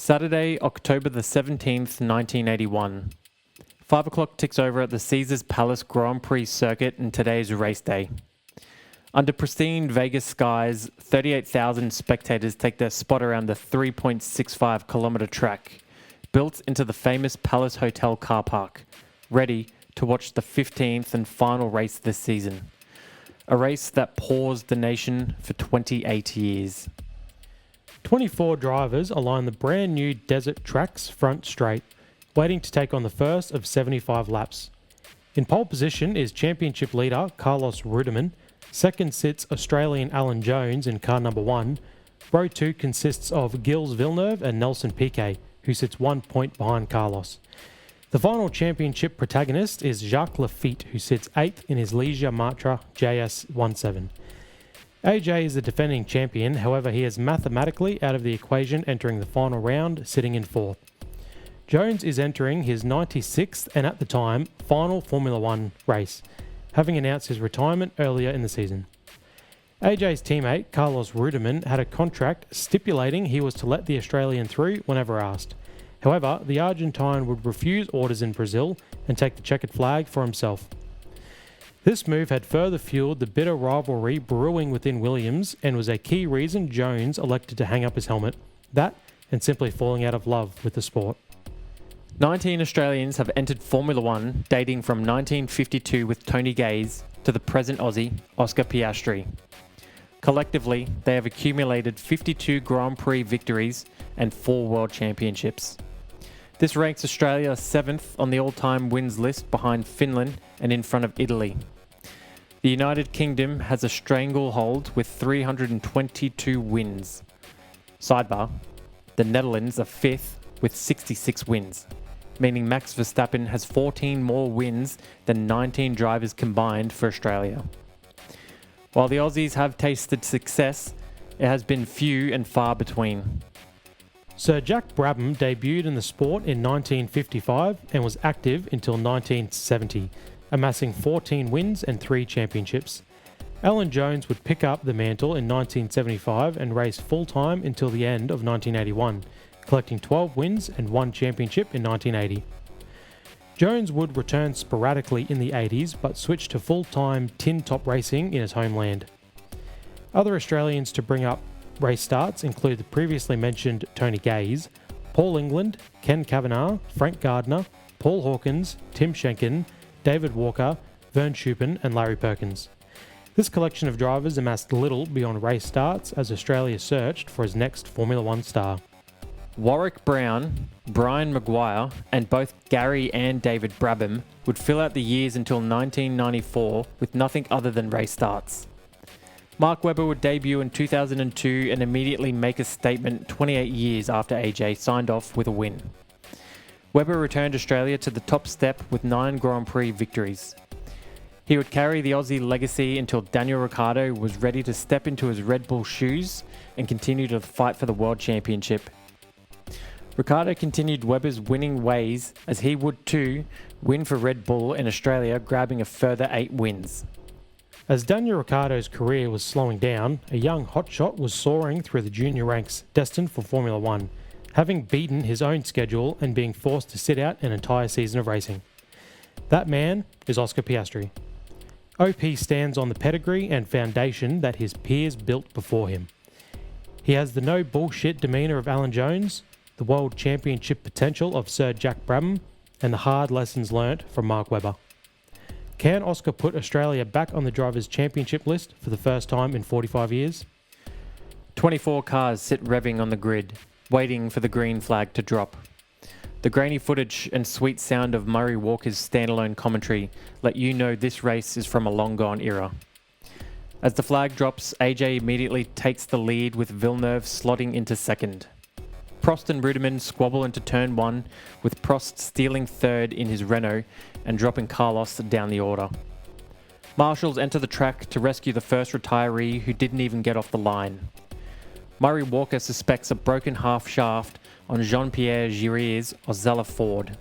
Saturday, October the 17th, 1981. 5 o'clock ticks over at the Caesars Palace Grand Prix circuit in today's race day. Under pristine Vegas skies, 38,000 spectators take their spot around the 3.65 kilometre track, built into the famous Palace Hotel car park, ready to watch the 15th and final race this season. A race that paused the nation for 28 years. 24 drivers align the brand new desert track's front straight, waiting to take on the first of 75 laps. In pole position is championship leader Carlos Reutemann. Second sits Australian Alan Jones in car number 1. Row 2 consists of Gilles Villeneuve and Nelson Piquet, who sits 1 point behind Carlos. The final championship protagonist is Jacques Laffite, who sits 8th in his Leisure Matra JS17. AJ is the defending champion, however he is mathematically out of the equation entering the final round, sitting in 4th. Jones is entering his 96th and at the time, final Formula 1 race, having announced his retirement earlier in the season. AJ's teammate, Carlos Reutemann, had a contract stipulating he was to let the Australian through whenever asked. However, the Argentine would refuse orders in Brazil and take the checkered flag for himself. This move had further fueled the bitter rivalry brewing within Williams and was a key reason Jones elected to hang up his helmet. That and simply falling out of love with the sport. 19 Australians have entered Formula 1 dating from 1952 with Tony Gaze to the present Aussie, Oscar Piastri. Collectively, they have accumulated 52 Grand Prix victories and 4 World Championships. This ranks Australia 7th on the all-time wins list behind Finland and in front of Italy. The United Kingdom has a stranglehold with 322 wins. Sidebar, the Netherlands are 5th with 66 wins, meaning Max Verstappen has 14 more wins than 19 drivers combined for Australia. While the Aussies have tasted success, it has been few and far between. Sir Jack Brabham debuted in the sport in 1955 and was active until 1970, amassing 14 wins and 3 championships. Alan Jones would pick up the mantle in 1975 and race full-time until the end of 1981, collecting 12 wins and 1 championship in 1980. Jones would return sporadically in the 80s but switched to full-time tin top racing in his homeland. Other Australians to bring up race starts include the previously mentioned Tony Gaze, Paul England, Ken Kavanagh, Frank Gardner, Paul Hawkins, Tim Schenken, David Walker, Vern Schuppen and Larry Perkins. This collection of drivers amassed little beyond race starts as Australia searched for his next Formula 1 star. Warwick Brown, Brian Maguire and both Gary and David Brabham would fill out the years until 1994 with nothing other than race starts. Mark Webber would debut in 2002 and immediately make a statement 28 years after AJ signed off with a win. Webber returned Australia to the top step with 9 Grand Prix victories. He would carry the Aussie legacy until Daniel Ricciardo was ready to step into his Red Bull shoes and continue to fight for the World Championship. Ricciardo continued Webber's winning ways as he would too win for Red Bull in Australia, grabbing a further 8 wins. As Daniel Ricciardo's career was slowing down, a young hotshot was soaring through the junior ranks, destined for Formula 1, having beaten his own schedule and being forced to sit out an entire season of racing. That man is Oscar Piastri. OP stands on the pedigree and foundation that his peers built before him. He has the no bullshit demeanour of Alan Jones, the World Championship potential of Sir Jack Brabham, and the hard lessons learnt from Mark Webber. Can Oscar put Australia back on the Drivers' Championship list for the first time in 45 years? 24 cars sit revving on the grid, waiting for the green flag to drop. The grainy footage and sweet sound of Murray Walker's standalone commentary let you know this race is from a long-gone era. As the flag drops, AJ immediately takes the lead with Villeneuve slotting into second. Prost and Reutemann squabble into turn 1, with Prost stealing third in his Renault and dropping Carlos down the order. Marshals enter the track to rescue the first retiree who didn't even get off the line. Murray Walker suspects a broken half shaft on Jean-Pierre Girier's Ozella Ford,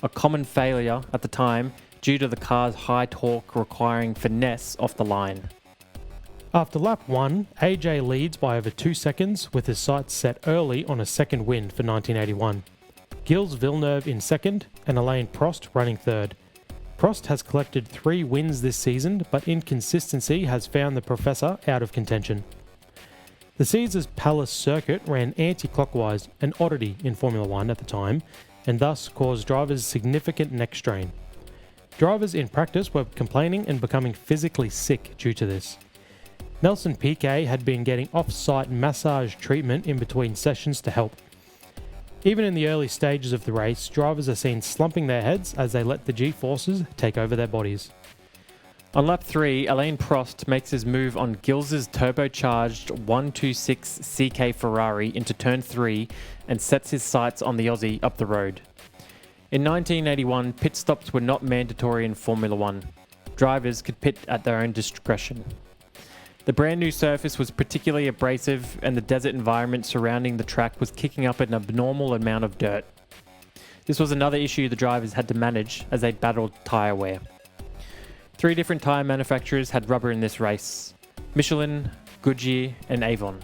a common failure at the time due to the car's high torque requiring finesse off the line. After lap 1, AJ leads by over 2 seconds with his sights set early on a second win for 1981. Gilles Villeneuve in second and Alain Prost running third. Prost has collected 3 wins this season, but inconsistency has found the professor out of contention. The Caesars Palace circuit ran anti-clockwise, an oddity in Formula 1 at the time, and thus caused drivers significant neck strain. Drivers in practice were complaining and becoming physically sick due to this. Nelson Piquet had been getting off-site massage treatment in between sessions to help. Even in the early stages of the race, drivers are seen slumping their heads as they let the G-forces take over their bodies. On lap 3, Alain Prost makes his move on Gilles' turbocharged 126 CK Ferrari into turn 3 and sets his sights on the Aussie up the road. In 1981, pit stops were not mandatory in Formula 1. Drivers could pit at their own discretion. The brand new surface was particularly abrasive and the desert environment surrounding the track was kicking up an abnormal amount of dirt. This was another issue the drivers had to manage as they battled tyre wear. 3 different tyre manufacturers had rubber in this race: Michelin, Goodyear and Avon.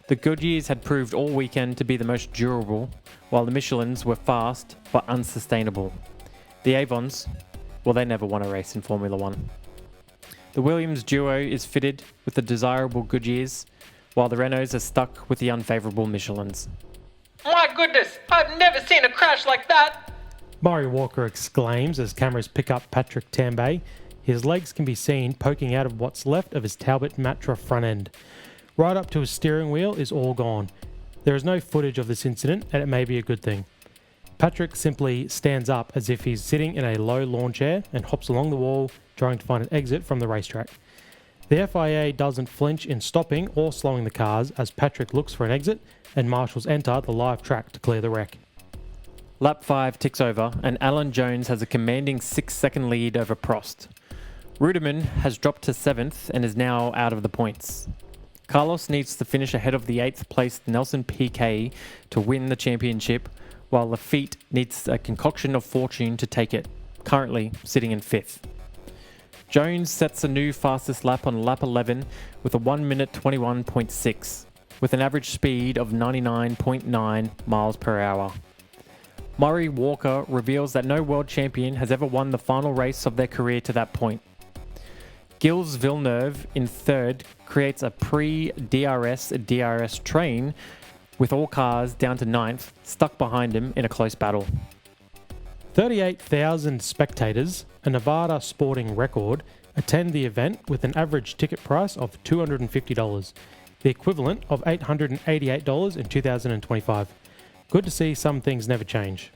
The Goodyears had proved all weekend to be the most durable, while the Michelins were fast but unsustainable. The Avons, well, they never won a race in Formula 1. The Williams duo is fitted with the desirable Goodyears, while the Renaults are stuck with the unfavourable Michelins. My goodness, I've never seen a crash like that! Murray Walker exclaims as cameras pick up Patrick Tambay. His legs can be seen poking out of what's left of his Talbot Matra front end. Right up to his steering wheel is all gone. There is no footage of this incident, and it may be a good thing. Patrick simply stands up as if he's sitting in a low lawn chair and hops along the wall, trying to find an exit from the racetrack. The FIA doesn't flinch in stopping or slowing the cars as Patrick looks for an exit and marshals enter the live track to clear the wreck. Lap 5 ticks over and Alan Jones has a commanding 6-second lead over Prost. Ruderman has dropped to 7th and is now out of the points. Carlos needs to finish ahead of the 8th placed Nelson Piquet to win the championship, while Lafitte needs a concoction of fortune to take it, currently sitting in 5th. Jones sets a new fastest lap on lap 11 with a 1 minute 21.6, with an average speed of 99.9 miles per hour. Murray Walker reveals that no world champion has ever won the final race of their career to that point. Gilles Villeneuve in 3rd creates a pre-DRS train with all cars down to 9th stuck behind him in a close battle. 38,000 spectators, a Nevada sporting record, attend the event with an average ticket price of $250, the equivalent of $888 in 2025. Good to see some things never change.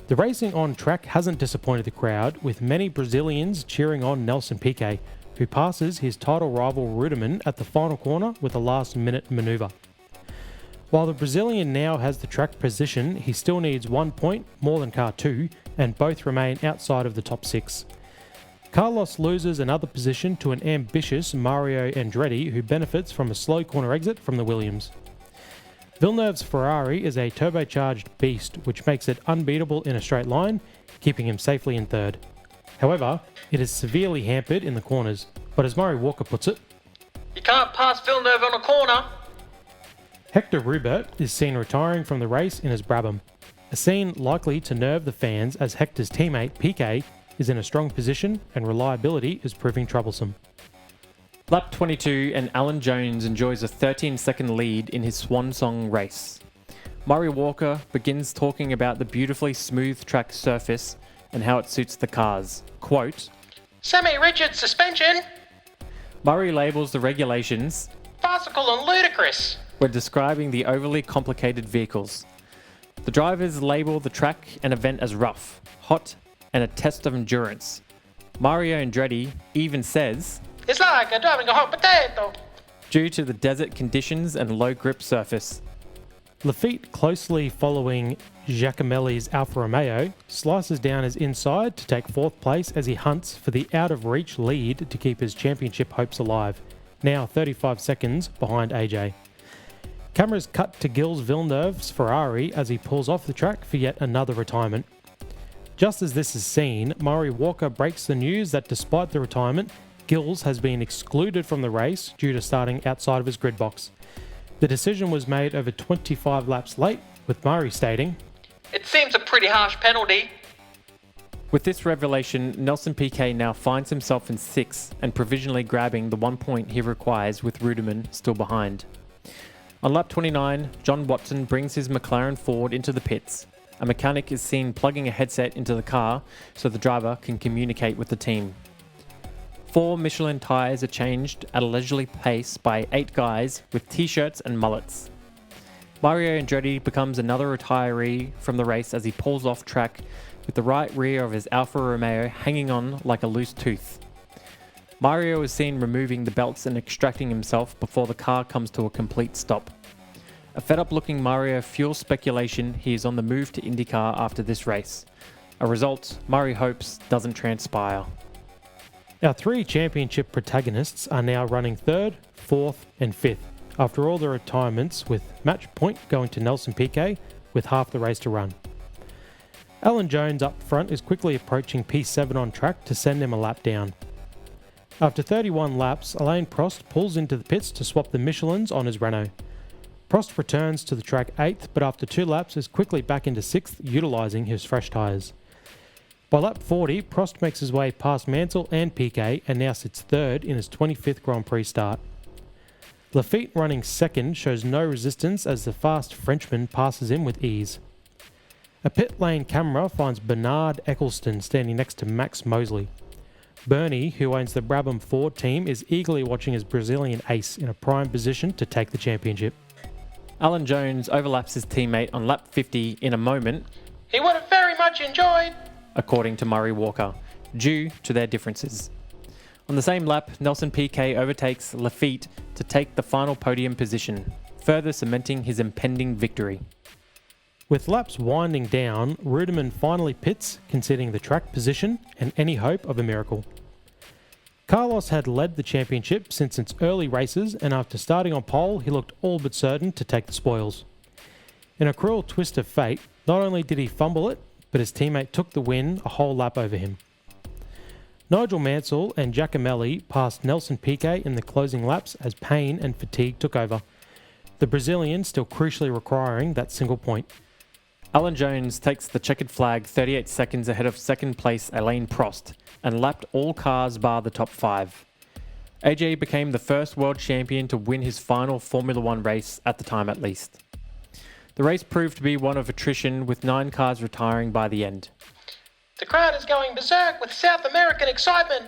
The racing on track hasn't disappointed the crowd, with many Brazilians cheering on Nelson Piquet, who passes his title rival Ruderman at the final corner with a last-minute manoeuvre. While the Brazilian now has the track position, he still needs 1 point more than car 2, and both remain outside of the top 6. Carlos loses another position to an ambitious Mario Andretti, who benefits from a slow corner exit from the Williams. Villeneuve's Ferrari is a turbocharged beast, which makes it unbeatable in a straight line, keeping him safely in 3rd. However, it is severely hampered in the corners, but as Murray Walker puts it, You can't pass Villeneuve on a corner! Hector Rubert is seen retiring from the race in his Brabham, a scene likely to nerve the fans as Hector's teammate Piquet is in a strong position and reliability is proving troublesome. Lap 22 and Alan Jones enjoys a 13-second lead in his swan song race. Murray Walker begins talking about the beautifully smooth track surface and how it suits the cars. Quote, Semi-rigid suspension! Murray labels the regulations Farcical and ludicrous! when describing the overly complicated vehicles. The drivers label the track and event as rough, hot, and a test of endurance. Mario Andretti even says, It's like driving a hot potato! due to the desert conditions and low grip surface. Lafitte, closely following Giacomelli's Alfa Romeo, slices down his inside to take 4th place as he hunts for the out-of-reach lead to keep his championship hopes alive, now 35 seconds behind AJ. Cameras cut to Gilles Villeneuve's Ferrari as he pulls off the track for yet another retirement. Just as this is seen, Murray Walker breaks the news that despite the retirement, Gills has been excluded from the race due to starting outside of his grid box. The decision was made over 25 laps late, with Murray stating, It seems a pretty harsh penalty. With this revelation, Nelson Piquet now finds himself in 6th and provisionally grabbing the 1 point he requires with Rudiman still behind. On lap 29, John Watson brings his McLaren forward into the pits. A mechanic is seen plugging a headset into the car so the driver can communicate with the team. 4 Michelin tyres are changed at a leisurely pace by 8 guys with t-shirts and mullets. Mario Andretti becomes another retiree from the race as he pulls off track with the right rear of his Alfa Romeo hanging on like a loose tooth. Mario is seen removing the belts and extracting himself before the car comes to a complete stop. A fed-up looking Mario fuels speculation he is on the move to IndyCar after this race. A result Murray hopes doesn't transpire. Our 3 championship protagonists are now running 3rd, 4th and 5th after all their retirements, with match point going to Nelson Piquet with half the race to run. Alan Jones up front is quickly approaching P7 on track to send him a lap down. After 31 laps, Alain Prost pulls into the pits to swap the Michelins on his Renault. Prost returns to the track 8th, but after 2 laps is quickly back into 6th, utilising his fresh tyres. By lap 40, Prost makes his way past Mansell and Piquet and now sits 3rd in his 25th Grand Prix start. Lafitte running 2nd shows no resistance as the fast Frenchman passes him with ease. A pit lane camera finds Bernard Eccleston standing next to Max Mosley. Bernie, who owns the Brabham Ford team, is eagerly watching his Brazilian ace in a prime position to take the championship. Alan Jones overlaps his teammate on lap 50 in a moment, He would have very much enjoyed. according to Murray Walker, due to their differences. On the same lap, Nelson Piquet overtakes Lafitte to take the final podium position, further cementing his impending victory. With laps winding down, Rudiman finally pits, conceding the track position and any hope of a miracle. Carlos had led the championship since its early races, and after starting on pole, he looked all but certain to take the spoils. In a cruel twist of fate, not only did he fumble it, but his teammate took the win a whole lap over him. Nigel Mansell and Giacomelli passed Nelson Piquet in the closing laps as pain and fatigue took over, the Brazilian still crucially requiring that single point. Alan Jones takes the checkered flag 38 seconds ahead of second place Alain Prost and lapped all cars bar the top 5. AJ became the first world champion to win his final Formula 1 race, at the time at least. The race proved to be one of attrition, with 9 cars retiring by the end. The crowd is going berserk with South American excitement.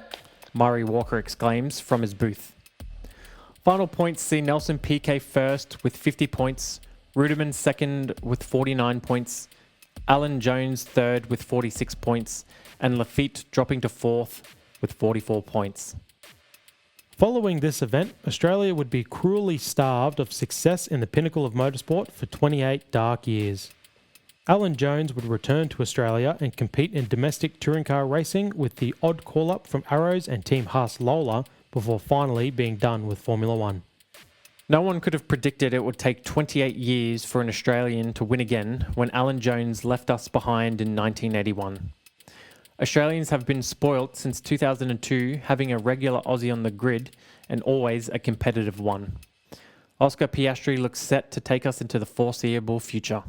Murray Walker exclaims from his booth. Final points see Nelson Piquet first with 50 points, Rudiman second with 49 points, Alan Jones third with 46 points, and Lafitte dropping to 4th with 44 points. Following this event, Australia would be cruelly starved of success in the pinnacle of motorsport for 28 dark years. Alan Jones would return to Australia and compete in domestic touring car racing with the odd call-up from Arrows and Team Haas Lola before finally being done with Formula 1. No one could have predicted it would take 28 years for an Australian to win again when Alan Jones left us behind in 1981. Australians have been spoilt since 2002, having a regular Aussie on the grid and always a competitive one. Oscar Piastri looks set to take us into the foreseeable future.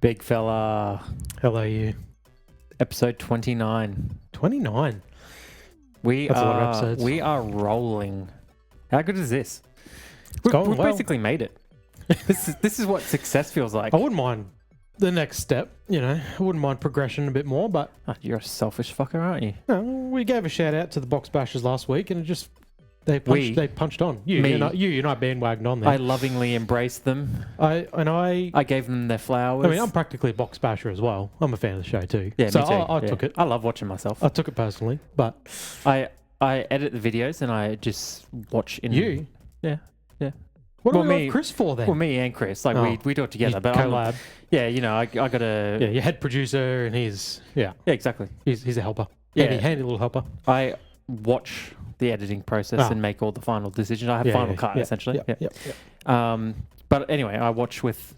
Big fella. Hello, you. Episode 29. 29. We That's a lot of episodes. We are rolling. How good is this? going We've well. basically made it. This is what success feels like. I wouldn't mind the next step, I wouldn't mind progression a bit more, but Oh, you're a selfish fucker, aren't you? we gave a shout out to the Box Bashers last week and they punched on. Me. You're not bandwagoned on there. I lovingly embraced them. I gave them their flowers. mean, I'm practically a Box Basher as well. I'm a fan of the show too. Yeah, so me too. I Yeah. took it. I love watching myself. I took it personally, but I edit the videos and I just watch in. you, Yeah. what Well, do we me- got Chris for then? Well, me and Chris, we do it together. You But I'm collab. yeah, I gotta. Yeah, your head producer, and he's Yeah, exactly. he's a helper. Yeah. Handy little helper. I watch the editing process Ah. and make all the final decisions. I have Yeah, final yeah, cut yeah, essentially. Yeah. But anyway, I watch with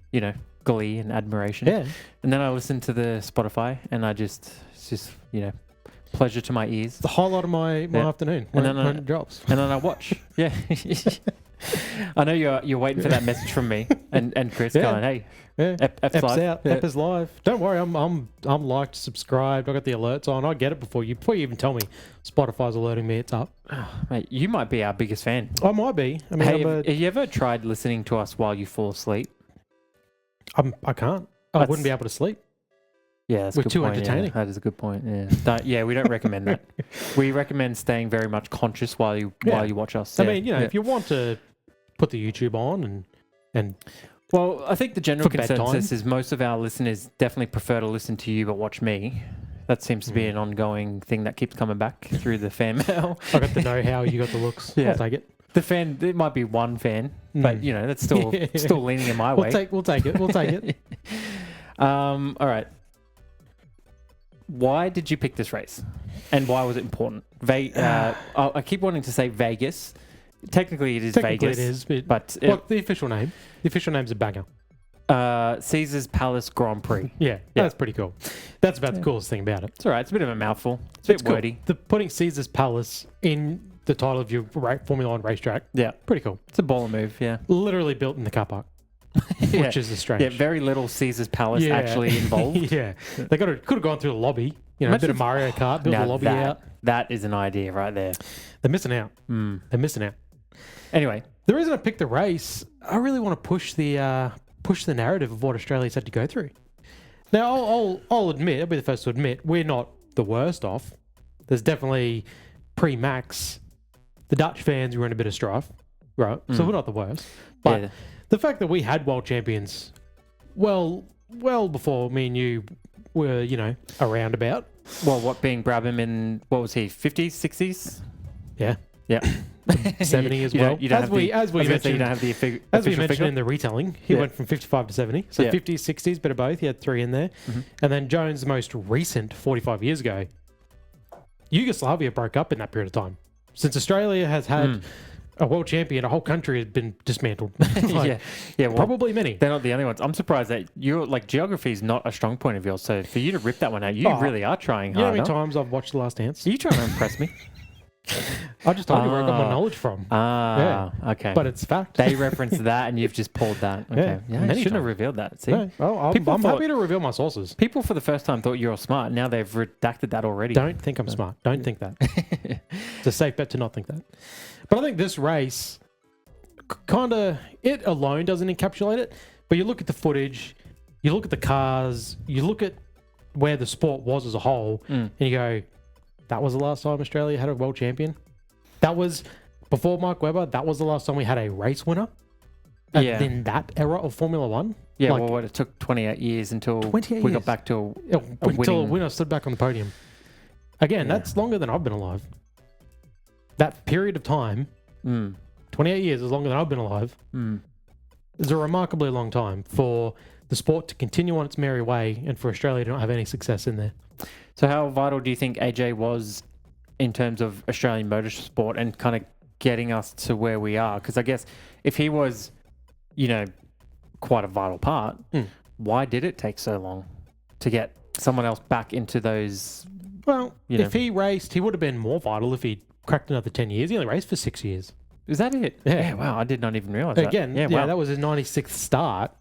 glee and admiration. Yeah. And then I listen to the Spotify and I just It's just, pleasure to my ears. It's the highlight of my afternoon when it drops. And then I watch. Yeah. I know you're waiting for that message from me and Chris going, hey, Ep's live. Out. Ep is live. Don't worry, I'm liked, subscribed. I got the alerts on. I get it before you even tell me. Spotify's alerting me it's up. Oh, mate, you might be our biggest fan. I might be. I mean, have you ever tried listening to us while you fall asleep? I can't. I wouldn't be able to sleep. Yeah, that's We're a good too point. entertaining. Yeah, that is a good point. Yeah, we don't recommend that. We recommend staying very much conscious while you watch us. I mean, if you want to put the YouTube on and well, I think the general consensus bedtime. is most of our listeners definitely prefer to listen to you but watch me. That seems to be an ongoing thing that keeps coming back through the fan mail. I got the know-how, you got the looks. Yeah. I'll take it. The fan, it might be one fan, but that's still leaning in my way. We'll take it. All right. Why did you pick this race, and why was it important? I keep wanting to say Vegas. Technically, it is Vegas. It is, but the official name? The official name's a banger. Caesars Palace Grand Prix. Yeah, that's pretty cool. That's about the coolest thing about it. It's all right. It's a bit of a mouthful. It's a bit wordy. Putting Caesars Palace in the title of your Formula 1 racetrack. Yeah, pretty cool. It's a baller move. Yeah, literally built in the car park. Which is strange. Yeah, very little Caesars Palace actually involved. Yeah, they could have gone through the lobby. A bit of Mario Kart, build the lobby out. That is an idea right there. They're missing out. They're missing out. Anyway, the reason I picked the race, I really want to push the narrative of what Australia's had to go through. Now, I'll admit, I'll be the first to admit, we're not the worst off. There's definitely pre-Max, the Dutch fans were in a bit of strife, right? So we're not the worst, but. The fact that we had world champions well before me and you were, around about. Well, what being Brabham in, what was he, 50s, 60s? Yeah. 70 as well. As we mentioned, you don't have the as we mentioned in the retelling, he went from 55 to 70. So 50s, 60s, bit of both. He had 3 in there. And then Jones' most recent, 45 years ago, Yugoslavia broke up in that period of time. Since Australia has had a world champion, a whole country has been dismantled. Well, probably many. They're not the only ones. I'm surprised that geography is not a strong point of yours. So for you to rip that one out, you really are trying hard. You know how many times I've watched The Last Dance? Are you trying to impress me? I just told you where I got my knowledge from. Okay. But it's fact. They referenced that and you've just pulled that. Okay. Yeah, I shouldn't have revealed that. See? No. Well, I'm happy to reveal my sources. People for the first time thought you were smart. Now they've redacted that already. Don't think I'm smart. Don't think that. It's a safe bet to not think that. But I think this race, kind of, it alone doesn't encapsulate it. But you look at the footage, you look at the cars, you look at where the sport was as a whole, and you go, that was the last time Australia had a world champion. That was, before Mark Webber, that was the last time we had a race winner. In that era of Formula 1. Yeah, well, it took 28 years until we got back to until a winner stood back on the podium. Again, that's longer than I've been alive. That period of time, 28 years is longer than I've been alive. It's a remarkably long time for the sport to continue on its merry way and for Australia to not have any success in there. So how vital do you think AJ was in terms of Australian motorsport and kind of getting us to where we are? Because I guess if he was, quite a vital part, why did it take so long to get someone else back into those? Well, if he raced, he would have been more vital if he'd cracked another 10 years. He only raced for 6 years. Is that it? Yeah, wow. I did not even realize that. Again, that was his 96th start.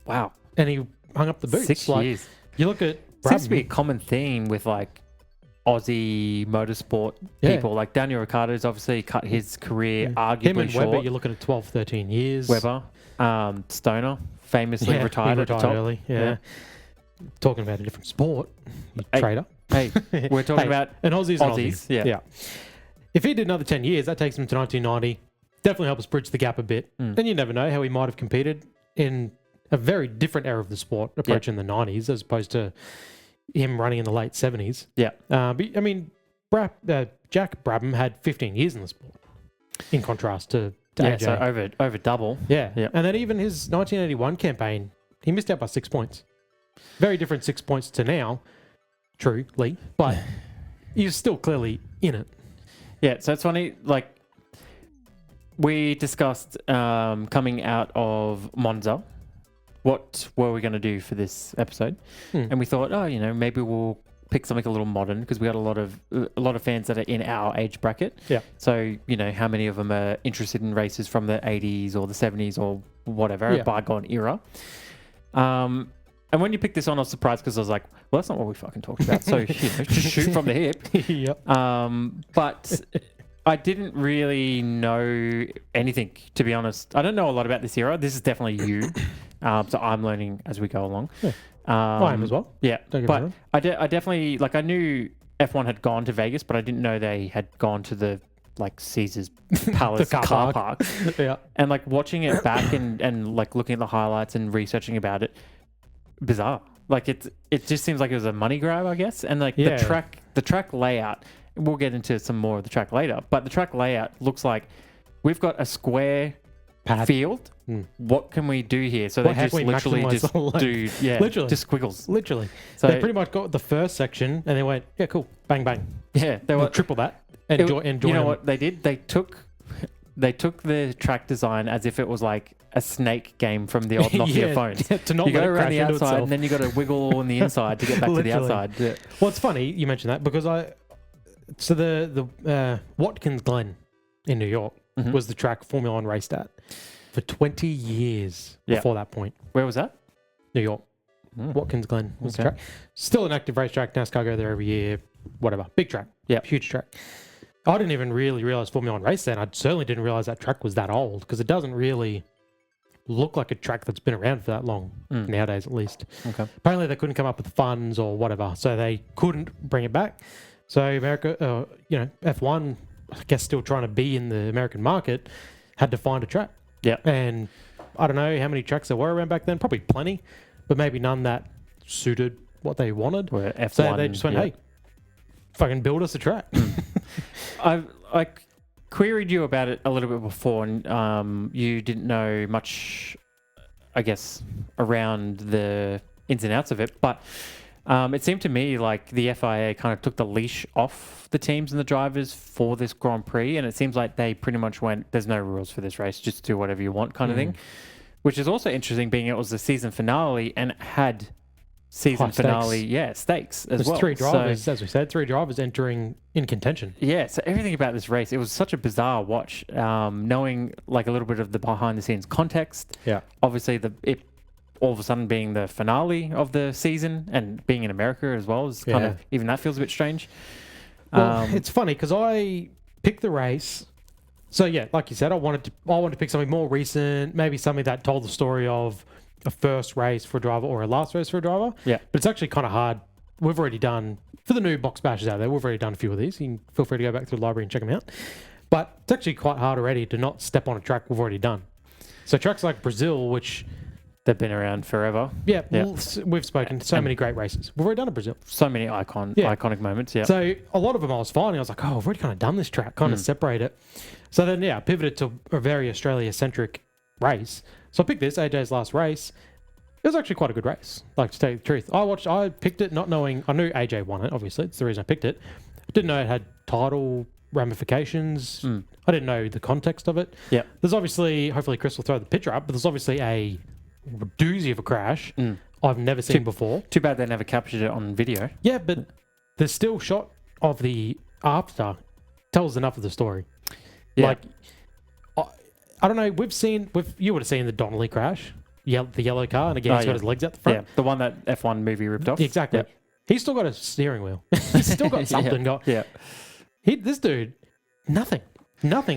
Wow. And he hung up the boots. 6 years. You look at Seems to be a common theme with Aussie motorsport people. Like Daniel Ricciardo's obviously cut his career arguably him and short. Webber, you're looking at 12, 13 years. Webber, Stoner, famously retired at the top. Early. Yeah. Talking about a different sport, trader. Hey, we're talking about an Aussies. Yeah. If he did another 10 years, that takes him to 1990. Definitely help us bridge the gap a bit. And you never know how he might have competed in a very different era of the sport, approaching the 90s, as opposed to him running in the late 70s. Yeah. But I mean, Jack Brabham had 15 years in the sport, in contrast to AJ. So over double. Yeah. And then even his 1981 campaign, he missed out by 6 points. Very different 6 points to now, truly, but he's still clearly in it. Yeah, so it's funny, we discussed coming out of Monza, what were we going to do for this episode? And we thought, maybe we'll pick something a little modern because we got a lot of fans that are in our age bracket. Yeah. So how many of them are interested in races from the 80s or the 70s or whatever, a bygone era. And when you picked this on, I was surprised because I was like, well, that's not what we fucking talked about. So just shoot from the hip. Yep. But I didn't really know anything, to be honest. I don't know a lot about this era. This is definitely you. So I'm learning as we go along. Yeah. I am as well. Yeah. Don't get me But wrong. I definitely, I knew F1 had gone to Vegas, but I didn't know they had gone to the, Caesars Palace car park. Yeah. And, watching it back and looking at the highlights and researching about it, bizarre. It just seems like it was a money grab, I guess. And, the track layout, we'll get into some more of the track later, but the track layout looks like we've got a square field. What can we do here? So they just literally just do, literally, just squiggles. Literally. So they pretty much got the first section and they went, yeah, cool, bang, bang. Yeah, they were triple that. And you know what they did? They took the track design as if it was like a snake game from the old Nokia phones. To not you let go it around crash the into outside, itself. and then you got to wiggle on the inside to get back to the outside. Yeah. Well, it's funny you mentioned that because so the Watkins Glen in New York was the track Formula One raced at for 20 years before that point. Where was that? New York. Watkins Glen was the track. Still an active racetrack. NASCAR go there every year. Whatever. Big track. Yeah. Huge track. I didn't even really realize Formula One raced then. I certainly didn't realize that track was that old because it doesn't really look like a track that's been around for that long nowadays, at least. Okay. Apparently, they couldn't come up with funds or whatever, so they couldn't bring it back. So America, F1, I guess, still trying to be in the American market, had to find a track. Yeah. And I don't know how many tracks there were around back then. Probably plenty, but maybe none that suited what they wanted. Where F1, so they just went, hey, fucking build us a track. I queried you about it a little bit before, and you didn't know much, I guess, around the ins and outs of it. But it seemed to me like the FIA kind of took the leash off the teams and the drivers for this Grand Prix, and it seems like they pretty much went, "There's no rules for this race; just do whatever you want," kind of thing. Which is also interesting, being it was the season finale and it had season finale, stakes as well. There's 3 drivers, as we said, 3 drivers entering in contention. Yeah, so everything about this race, it was such a bizarre watch. Knowing a little bit of the behind the scenes context. Yeah. Obviously, it all of a sudden being the finale of the season and being in America as well is kind of, even that feels a bit strange. Well, it's funny because I picked the race. So yeah, like you said, I wanted to pick something more recent, maybe something that told the story of a first race for a driver or a last race for a driver. Yeah. But it's actually kind of hard. We've already done, for the new box bashers out there, we've already done a few of these. You can feel free to go back through the library and check them out. But it's actually quite hard already to not step on a track we've already done. So tracks like Brazil, which... They've been around forever. Yeah, well, we've spoken to so many great races. We've already done in Brazil. So many iconic moments, yeah. So a lot of them I was finding, I was like, oh, I've already kind of done this track, kind of separate it. So then, I pivoted to a very Australia-centric race. So I picked this, AJ's last race. It was actually quite a good race, to tell you the truth. I picked it not knowing, I knew AJ won it, obviously. It's the reason I picked it. I didn't know it had title ramifications. I didn't know the context of it. Yeah. There's obviously, hopefully Chris will throw the picture up, but there's obviously a doozy of a crash I've never seen before. Too bad they never captured it on video. Yeah, but the still shot of the after tells enough of the story. Yeah. I don't know, you would have seen the Donnelly crash, the yellow car, and again, he's got his legs out the front. Yeah, the one that F1 movie ripped off. Exactly. Yep. He's still got a steering wheel. He's still got something. This dude, nothing.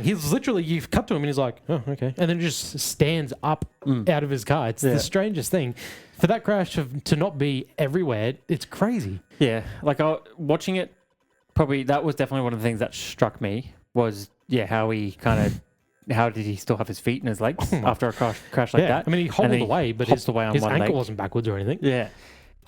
He's literally, you've cut to him and he's like, oh, okay. And then just stands up out of his car. It's the strangest thing. For that crash to not be everywhere, it's crazy. Yeah. Watching it, probably that was definitely one of the things that struck me was, how did he still have his feet and his legs after a crash like that? I mean, he hobbled away, but his ankle leg. wasn't backwards or anything. Yeah.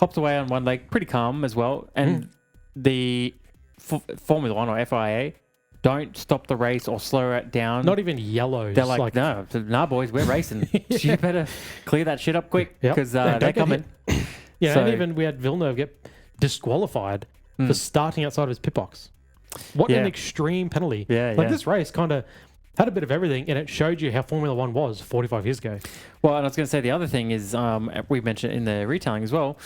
Hopped away on one leg, pretty calm as well. And the Formula One or FIA don't stop the race or slow it down. Not even yellows. They're like, nah, boys, we're racing. You better clear that shit up quick because they're coming. And even we had Villeneuve get disqualified for starting outside of his pit box. What an extreme penalty. This race kind of had a bit of everything, and it showed you how Formula One was 45 years ago. Well, and I was going to say the other thing is, we mentioned in the retelling as well,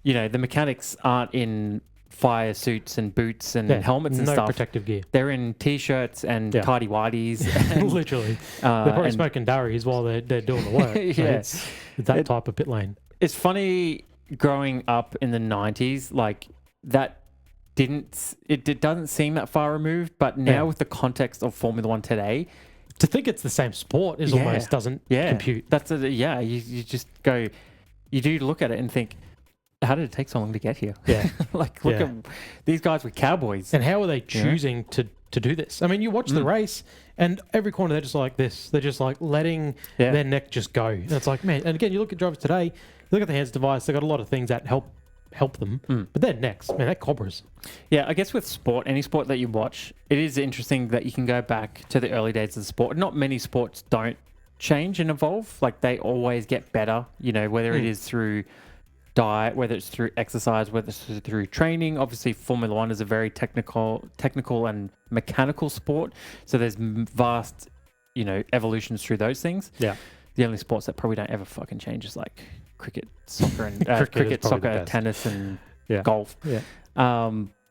the mechanics aren't in fire suits and boots and helmets and no stuff. protective gear. They're in t-shirts and tidy whities. Literally. They're probably smoking durries while they're doing the work. So it's that type of pit lane. It's funny growing up in the 90s, like that it doesn't seem that far removed, but now with the context of Formula One today, to think it's the same sport is almost doesn't compute. That's you just go, you do look at it and think, how did it take so long to get here? Yeah. Like, look at these guys were cowboys. And how are they choosing to do this? I mean, you watch the race and every corner they're just like this. They're just like letting their neck just go. And it's like, man, and again, you look at drivers today, you look at the hands device, they've got a lot of things that help them. But their necks, man, they're cobras. Yeah, I guess with sport, any sport that you watch, it is interesting that you can go back to the early days of the sport. Not many sports don't change and evolve. Like, they always get better, you know, whether it is through diet, whether it's through exercise, whether it's through training. Obviously, Formula One is a very technical and mechanical sport. So there's vast, you know, evolutions through those things. Yeah. The only sports that probably don't ever fucking change is like cricket, soccer, and cricket, soccer, tennis, and golf. Yeah.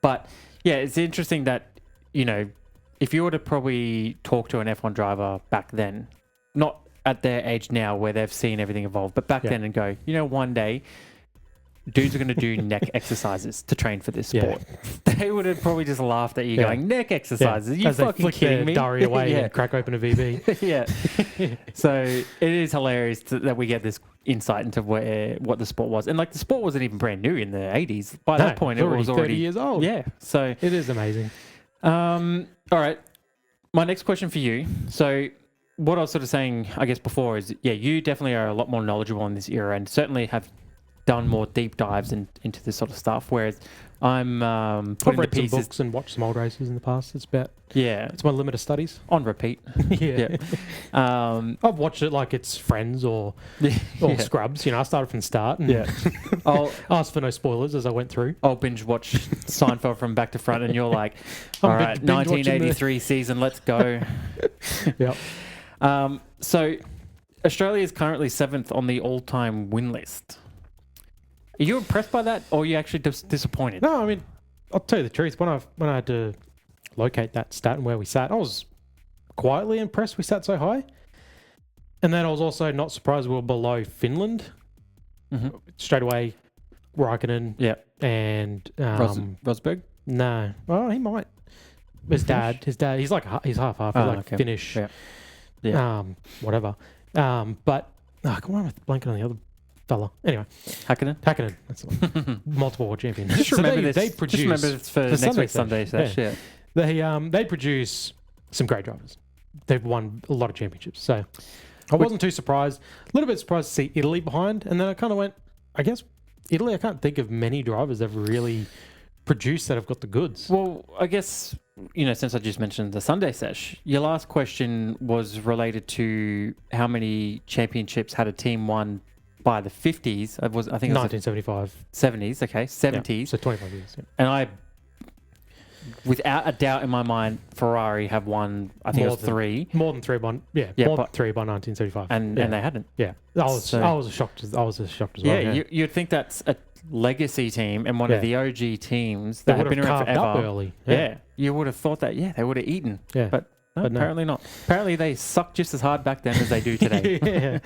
But yeah, it's interesting that, you know, if you were to probably talk to an F1 driver back then, not at their age now where they've seen everything evolve, but back then and go, you know, one day dudes are going to do neck exercises to train for this sport. They would have probably just laughed at you going, neck exercises? Are you fucking kidding me? Durry away and crack open a VB. So it is hilarious that we get this insight into what the sport was. And like, the sport wasn't even brand new in the 80s. By that point, it was already 30 years old. Yeah. So it is amazing. All right. My next question for you. So what I was sort of saying, I guess, before is, you definitely are a lot more knowledgeable in this era and certainly have done more deep dives into this sort of stuff, whereas I'm putting I've read the pieces, some books and watched some old races in the past. It's my limit of studies on repeat. I've watched it like it's Friends or Scrubs. You know, I started from the start. And I'll ask for no spoilers as I went through. I'll binge watch Seinfeld from back to front, and you're like, all right, 1983 season, let's go. So Australia is currently 7th on the all-time win list. Are you impressed by that, or are you actually disappointed? No, I mean, I'll tell you the truth. When I had to locate that stat and where we sat, I was quietly impressed we sat so high. And then I was also not surprised we were below Finland. Straight away, Raikkonen. And Rosberg? No. Well, he might. His dad, he's like, he's half-half. He's like Finnish. Whatever. But, come on, I'm blanking on the other fella. Anyway. Hakkinen? That's the one. Multiple world champion. Just remember this. They produce, just remember this for next week's Sunday Sesh. They produce some great drivers. They've won a lot of championships. So I wasn't too surprised. A little bit surprised to see Italy behind. And then I kind of went, I guess Italy, I can't think of many drivers that have really produced that have got the goods. Well, I guess, you know, since I just mentioned the Sunday Sesh, your last question was related to how many championships had a team won by the 50s. I think it was 1975. 70s, okay, 70s. Yeah, so 25 years. Yeah. And I, without a doubt in my mind, Ferrari have won, I think it was 3. More than 3 by, more than 3 by 1975. And they hadn't. Yeah. I was shocked as well. Yeah, you'd think that's a legacy team and one of the OG teams that have been around forever. Up early. Yeah. You would have thought that, they would have eaten. Yeah. But apparently not. Apparently they sucked just as hard back then as they do today.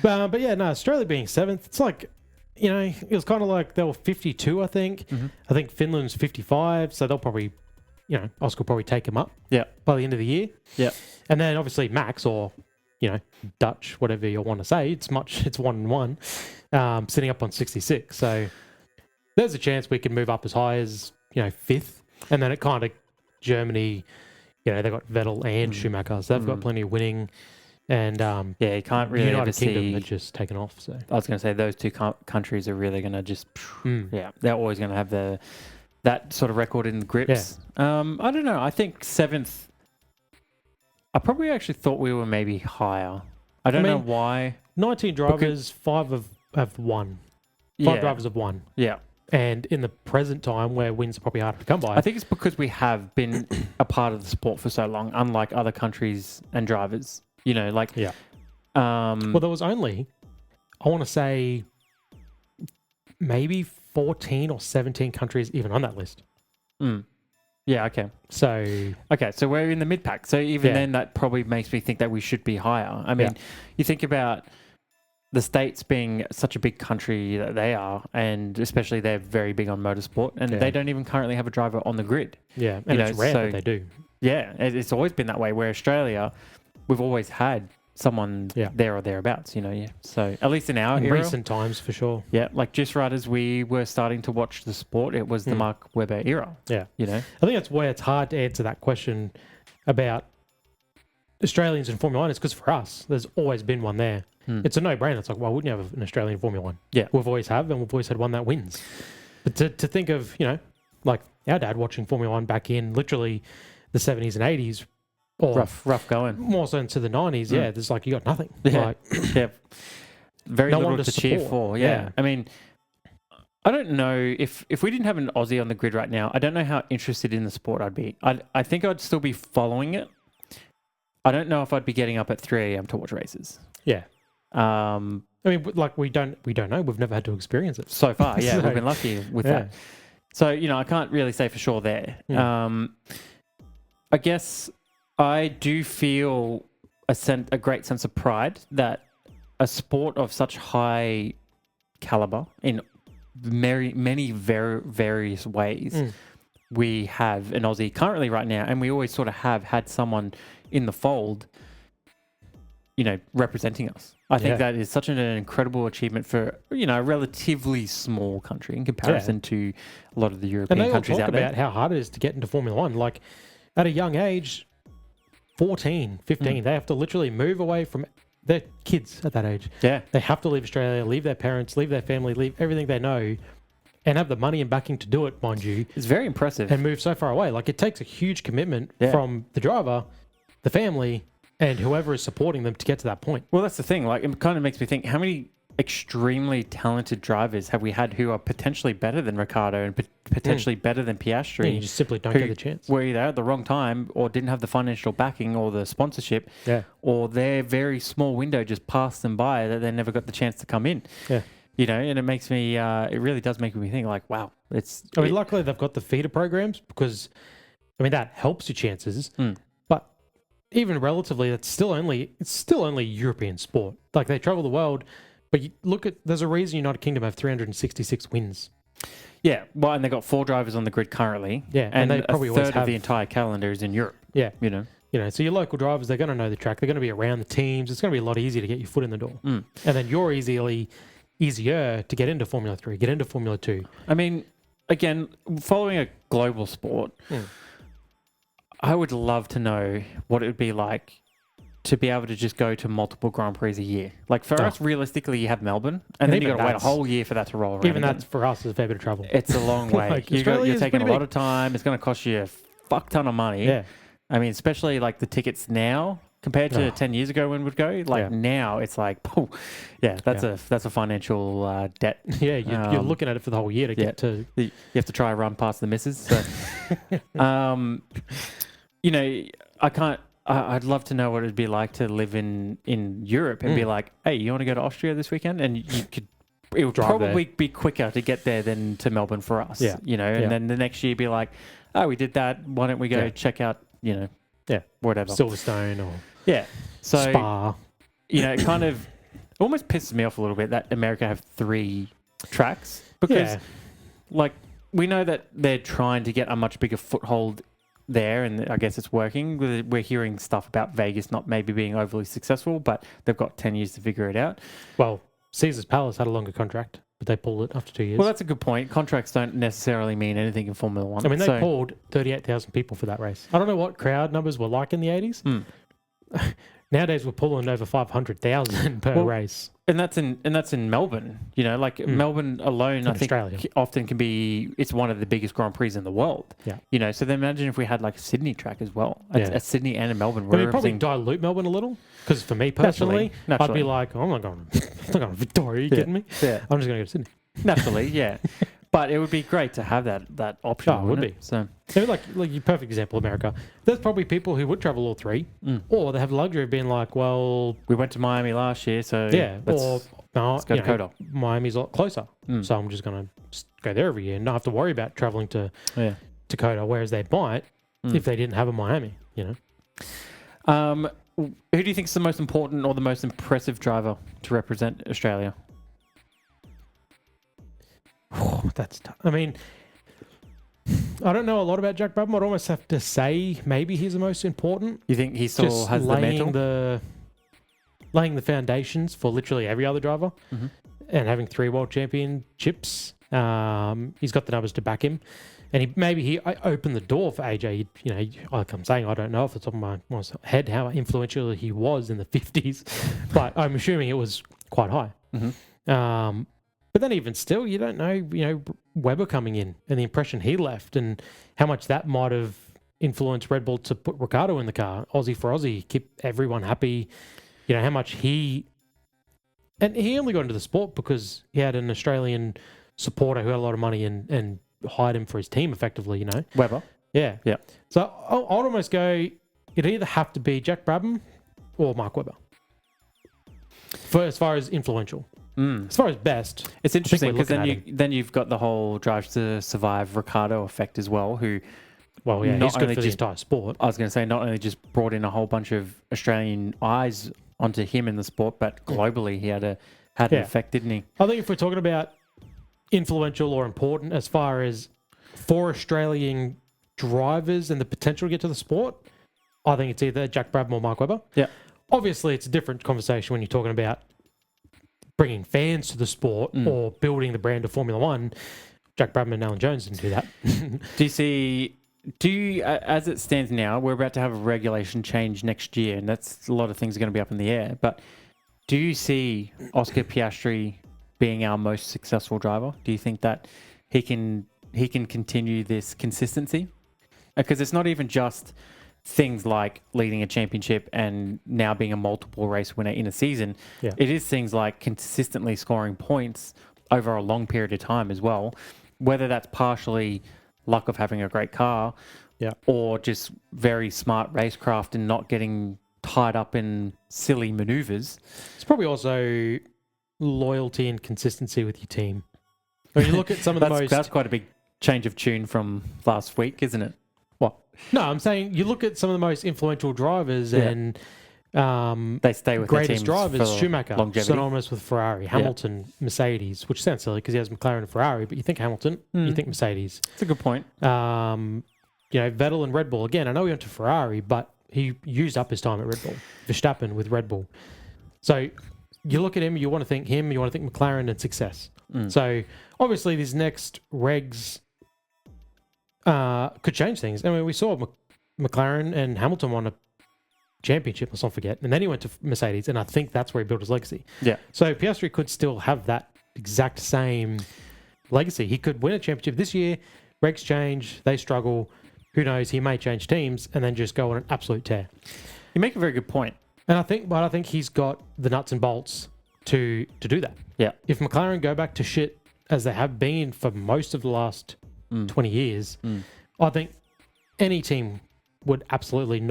But Australia being 7th, it's like, you know, it was kind of like they were 52, I think. I think Finland's 55, so they'll probably, you know, Oscar will probably take him up by the end of the year. Yeah. And then obviously Max, or, you know, Dutch, whatever you want to say, it's 1-1, sitting up on 66. So there's a chance we can move up as high as, you know, 5th. And then it kind of, Germany, you know, they've got Vettel and Schumacher, so they've got plenty of winning. And you can't really United ever Kingdom see. had just taken off. So I was going to say those two countries are really going to just. They're always going to have that sort of record in the grips. I don't know. I think 7th. I probably actually thought we were maybe higher. I don't know why. 19 drivers, 5 have won. 5 drivers have won. Yeah. And in the present time, where wins are probably harder to come by. I think it's because we have been a part of the sport for so long, unlike other countries and drivers. You know, like... Yeah. Well, there was only, I want to say, maybe 4 14 or 17 countries even on that list. Yeah, okay. So we're in the mid-pack. So even Yeah. then, that probably makes me think that we should be higher. I mean, you think about the States being such a big country that they are, and especially they're very big on motorsport, and they don't even currently have a driver on the grid. Yeah, and it's rare that they do. Yeah, it's always been that way, where Australia, we've always had someone there or thereabouts, So at least in our era, recent times, for sure. Yeah, like just right as we were starting to watch the sport, it was the Mark Webber era. Yeah. I think that's where it's hard to answer that question about Australians in Formula 1 is because for us, there's always been one there. It's a no-brainer. It's like, why wouldn't you have an Australian Formula 1? Yeah. We've always have, and we've always had one that wins. But to think of, like our dad watching Formula 1 back in literally the 70s and 80s, or rough going. more so into the 90s, there's like, you got nothing. Yeah. Like, Very no little one to to cheer support. for. Yeah. Yeah. I mean, I don't know if we didn't have an Aussie on the grid right now, I don't know how interested in the sport I'd be. I think I'd still be following it. I don't know if I'd be getting up at 3 a.m. to watch races. Yeah. I mean, like we don't know. We've never had to experience it So far, yeah, So, we've been lucky with that. So, I can't really say for sure there. I guess I do feel a great sense of pride that a sport of such high caliber in many various ways, we have an Aussie currently right now, and we always sort of have had someone in the fold, representing us. I think that is such an incredible achievement for, a relatively small country in comparison to a lot of the European countries out there. And they all talk about how hard it is to get into Formula 1. Like, at a young age, 14, 15, they have to literally move away from their kids at that age. Yeah. They have to leave Australia, leave their parents, leave their family, leave everything they know, and have the money and backing to do it, mind you. It's very impressive. And move so far away. Like, it takes a huge commitment from the driver, the family, and whoever is supporting them to get to that point. Well, that's the thing. Like, it kind of makes me think, how many extremely talented drivers have we had who are potentially better than Ricciardo and potentially better than Piastri? And you just simply don't get the chance. Were either at the wrong time or didn't have the financial backing or the sponsorship, or their very small window just passed them by that they never got the chance to come in. Yeah. And it makes me, it really does make me think like, wow, luckily they've got the feeder programs because, that helps your chances. But even relatively, it's still only European sport. Like, they travel the world, but you look at, there's a reason United Kingdom have 366 wins. Yeah, well, and they've got 4 drivers on the grid currently. Yeah, and they probably a always third have of the entire calendar is in Europe. Yeah. So your local drivers, they're going to know the track. They're going to be around the teams. It's going to be a lot easier to get your foot in the door. And then you're easier to get into Formula 3, get into Formula 2. I mean, again, following a global sport, I would love to know what it would be like to be able to just go to multiple Grand Prix a year. Like, for us, realistically, you have Melbourne, and then you've got to wait a whole year for that to roll around. Even that's, for us, is a fair bit of trouble. It's a long way. Like, you're taking a lot of time. It's going to cost you a fuck ton of money. Yeah. I mean, especially like the tickets now compared to 10 years ago when we'd go. Like, now it's like, that's a financial debt. Yeah, you're looking at it for the whole year to get to... You have to try and run past the misses. So, I'd love to know what it'd be like to live in Europe and be like, hey, you want to go to Austria this weekend? And it would probably be quicker to get there than to Melbourne for us. Yeah. And then the next year be like, oh, we did that. Why don't we go check out, whatever. Silverstone or So, Spa. It kind of almost pisses me off a little bit that America have 3 tracks because, like, we know that they're trying to get a much bigger foothold there, and I guess it's working. We're hearing stuff about Vegas not maybe being overly successful, but they've got 10 years to figure it out. Well, Caesars Palace had a longer contract, but they pulled it after 2 years. Well, that's a good point. Contracts don't necessarily mean anything in Formula 1. I mean, they pulled 38,000 people for that race. I don't know what crowd numbers were like in the 80s. Nowadays, we're pulling over 500,000 per race. And that's in Melbourne. Melbourne alone, I think, Australia. often can be, it's one of the biggest Grand Prix in the world. Yeah. So then imagine if we had like a Sydney track as well. A Sydney and a Melbourne. Probably dilute Melbourne a little, because for me personally, Naturally. I'd be like, I'm not going to Victoria, are you kidding me? Yeah. I'm just going to go to Sydney. Naturally, yeah. But it would be great to have that option. Oh, it would be. So like your perfect example, America. There's probably people who would travel all three, or they have the luxury of being like, well, we went to Miami last year, so or no, let's go to Coda. Miami's a lot closer, so I'm just going to go there every year and not have to worry about traveling to Coda. Whereas they might if they didn't have a Miami, Who do you think is the most important or the most impressive driver to represent Australia? That's tough. I mean, I don't know a lot about Jack Brabham. I'd almost have to say maybe he's the most important. You think he still has the mantle? Laying the foundations for literally every other driver and having 3 world championships. He's got the numbers to back him. And he opened the door for AJ. Like I'm saying, I don't know off the top of my head how influential he was in the 50s, but I'm assuming it was quite high. But then even still, you don't know, Webber coming in and the impression he left and how much that might have influenced Red Bull to put Ricciardo in the car. Aussie for Aussie, keep everyone happy. How much he only got into the sport because he had an Australian supporter who had a lot of money and hired him for his team effectively, Webber. Yeah. So I'd almost go, it'd either have to be Jack Brabham or Mark Webber. For as far as influential. As far as best, it's interesting because then you've got the whole Drive to Survive Ricciardo effect as well. Who, he's good for the entire sport. I was going to say not only just brought in a whole bunch of Australian eyes onto him in the sport, but globally he had an effect, didn't he? I think if we're talking about influential or important as far as for Australian drivers and the potential to get to the sport, I think it's either Jack Brabham or Mark Webber. Yeah. Obviously, it's a different conversation when you're talking about bringing fans to the sport or building the brand of Formula One. Jack Brabham and Alan Jones didn't do that. Do you, as it stands now, we're about to have a regulation change next year, and that's a lot of things are going to be up in the air. But do you see Oscar Piastri being our most successful driver? Do you think that he can continue this consistency? Because it's not even just things like leading a championship and now being a multiple race winner in a season. Yeah. It is things like consistently scoring points over a long period of time as well, whether that's partially luck of having a great car or just very smart racecraft and not getting tied up in silly maneuvers. It's probably also loyalty and consistency with your team. When you look at some of the most... That's quite a big change of tune from last week, isn't it? What? No, I'm saying you look at some of the most influential drivers and they stay with greatest their teams drivers. for Schumacher, longevity. synonymous with Ferrari. Hamilton, Mercedes, which sounds silly because he has McLaren and Ferrari, but you think Hamilton, you think Mercedes. It's a good point. Vettel and Red Bull. Again, I know he went to Ferrari, but he used up his time at Red Bull. Verstappen with Red Bull. So you look at him, you want to think him, you want to think McLaren and success. So obviously these next regs could change things. I mean, we saw McLaren and Hamilton won a championship, let's not forget, and then he went to Mercedes, and I think that's where he built his legacy. Yeah. So Piastri could still have that exact same legacy. He could win a championship this year, regs change, they struggle, who knows, he may change teams and then just go on an absolute tear. You make a very good point. And I think he's got the nuts and bolts to do that. Yeah. If McLaren go back to shit as they have been for most of the last 20 years, I think any team would absolutely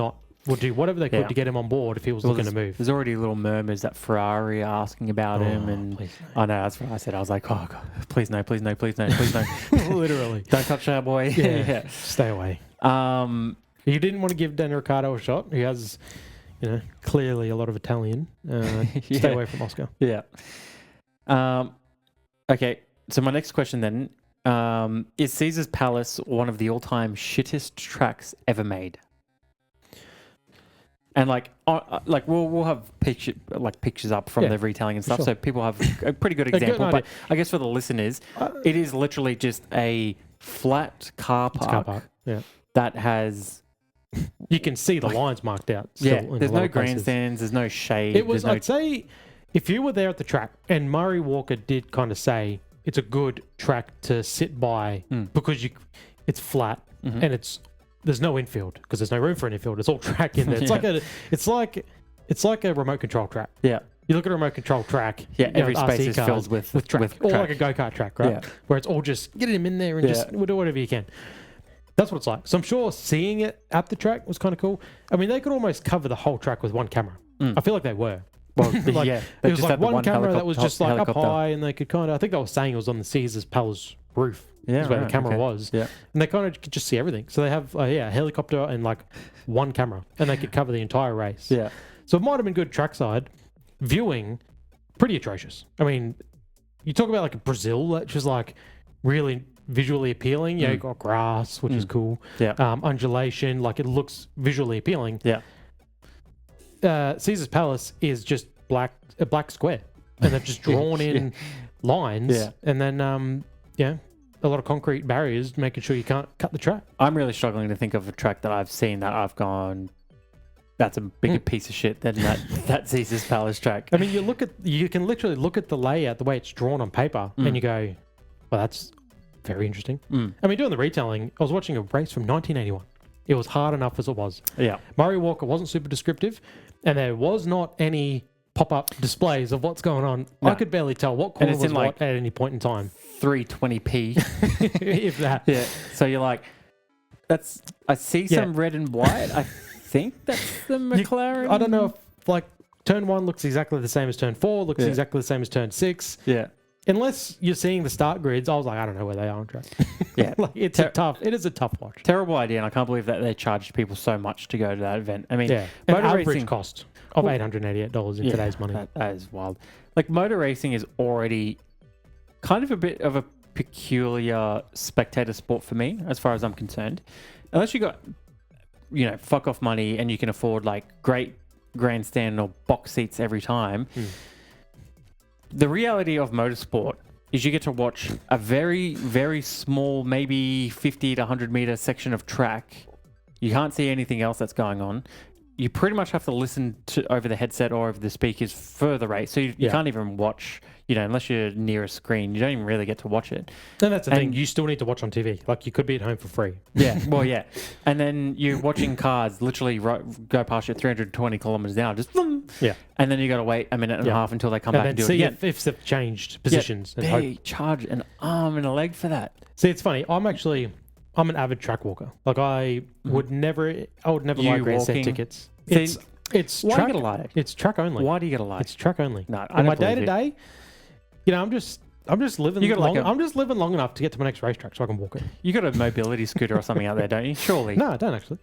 would do whatever they could to get him on board if he was looking to move. There's already little murmurs that Ferrari are asking about him, and I know that's what I said. I was like, oh God, please no, please no, please no, please no. Literally, don't touch that boy. Yeah, stay away. You didn't want to give Daniel Ricciardo a shot. He has, clearly a lot of Italian. Stay away from Oscar. Yeah. Okay. So my next question then is: Caesars Palace one of the all-time shittest tracks ever made? And we'll have pictures up from the retelling and stuff, sure. So people have a pretty good example. But I guess for the listeners, it is literally just a flat car park. Yeah. That has. You can see the lines marked out. Still there's no grandstands, there's no shade. It was. I'd say if you were there at the track, and Murray Walker did kind of say it's a good track to sit by because it's flat and there's no infield because there's no room for an infield. It's all track in there. It's like a remote control track. Yeah. You look at a remote control track. Yeah, every RC space is cars filled with track. with Or track. like a go-kart track, right? Yeah. Where it's all just get him in there and just do whatever you can. That's what it's like. So I'm sure seeing it at the track was kind of cool. I mean, they could almost cover the whole track with one camera. I feel like they were. Well, Like, yeah, it was like one camera that was just like up high, and they could kind of. I think they were saying it was on the Caesars Palace roof. Yeah, is where right, the camera okay. was. Yeah. And they kind of could just see everything. So they have a helicopter and like one camera, and they could cover the entire race. Yeah. So it might have been good trackside viewing. Pretty atrocious. I mean, you talk about like Brazil, that's just like really visually appealing. Yeah, you got grass, which is cool. Yeah. Undulation, like it looks visually appealing. Yeah. Caesar's Palace is just a black square, and they've just drawn in lines, Yeah. and then a lot of concrete barriers, making sure you can't cut the track. I'm really struggling to think of a track that I've seen that I've gone, that's a bigger piece of shit than that Caesars Palace track. I mean, you can literally look at the layout, the way it's drawn on paper, and you go, well, that's very interesting. I mean, doing the retailing, I was watching a race from 1981. It was hard enough as it was. Yeah. Murray Walker wasn't super descriptive, and there was not any pop-up displays of what's going on. No. I could barely tell what corner it's was in, what like, at any point in time. 320p. If that. Yeah. So you're like, I see some red and white. I think that's the McLaren. I don't know if like turn 1 looks exactly the same as turn 4, looks exactly the same as turn 6. Yeah. Unless you're seeing the start grids, I was like, I don't know where they are on track. Yeah. Like it is a tough watch. Terrible idea, and I can't believe that they charged people so much to go to that event. I mean, Yeah. An motor average racing cost of $888 in today's money. That is wild. Like motor racing is already kind of a bit of a peculiar spectator sport for me, as far as I'm concerned. Unless you got, fuck off money and you can afford like great grandstand or box seats every time. The reality of motorsport is you get to watch a very, very small, maybe 50 to 100 meter section of track. You can't see anything else that's going on. You pretty much have to listen to over the headset or over the speakers for the race. So you can't even watch, unless you're near a screen, you don't even really get to watch it. And that's the thing. You still need to watch on TV. Like you could be at home for free. Yeah. Well, yeah. And then you're watching cars literally go past you at 320 kilometers an hour, just boom. Yeah. And then you got to wait a minute and a half until they come back and do it again. If they've changed positions. Yeah, they charge an arm and a leg for that. See, it's funny. I'm an avid track walker. Like I would never buy grandstand tickets. It's why track, do you get a light? It's track only. Why do you get a light? It's track only. No, in my day to day, I'm just living. I'm just living long enough to get to my next racetrack so I can walk it. You got a mobility scooter or something out there, don't you? Surely. No, I don't actually.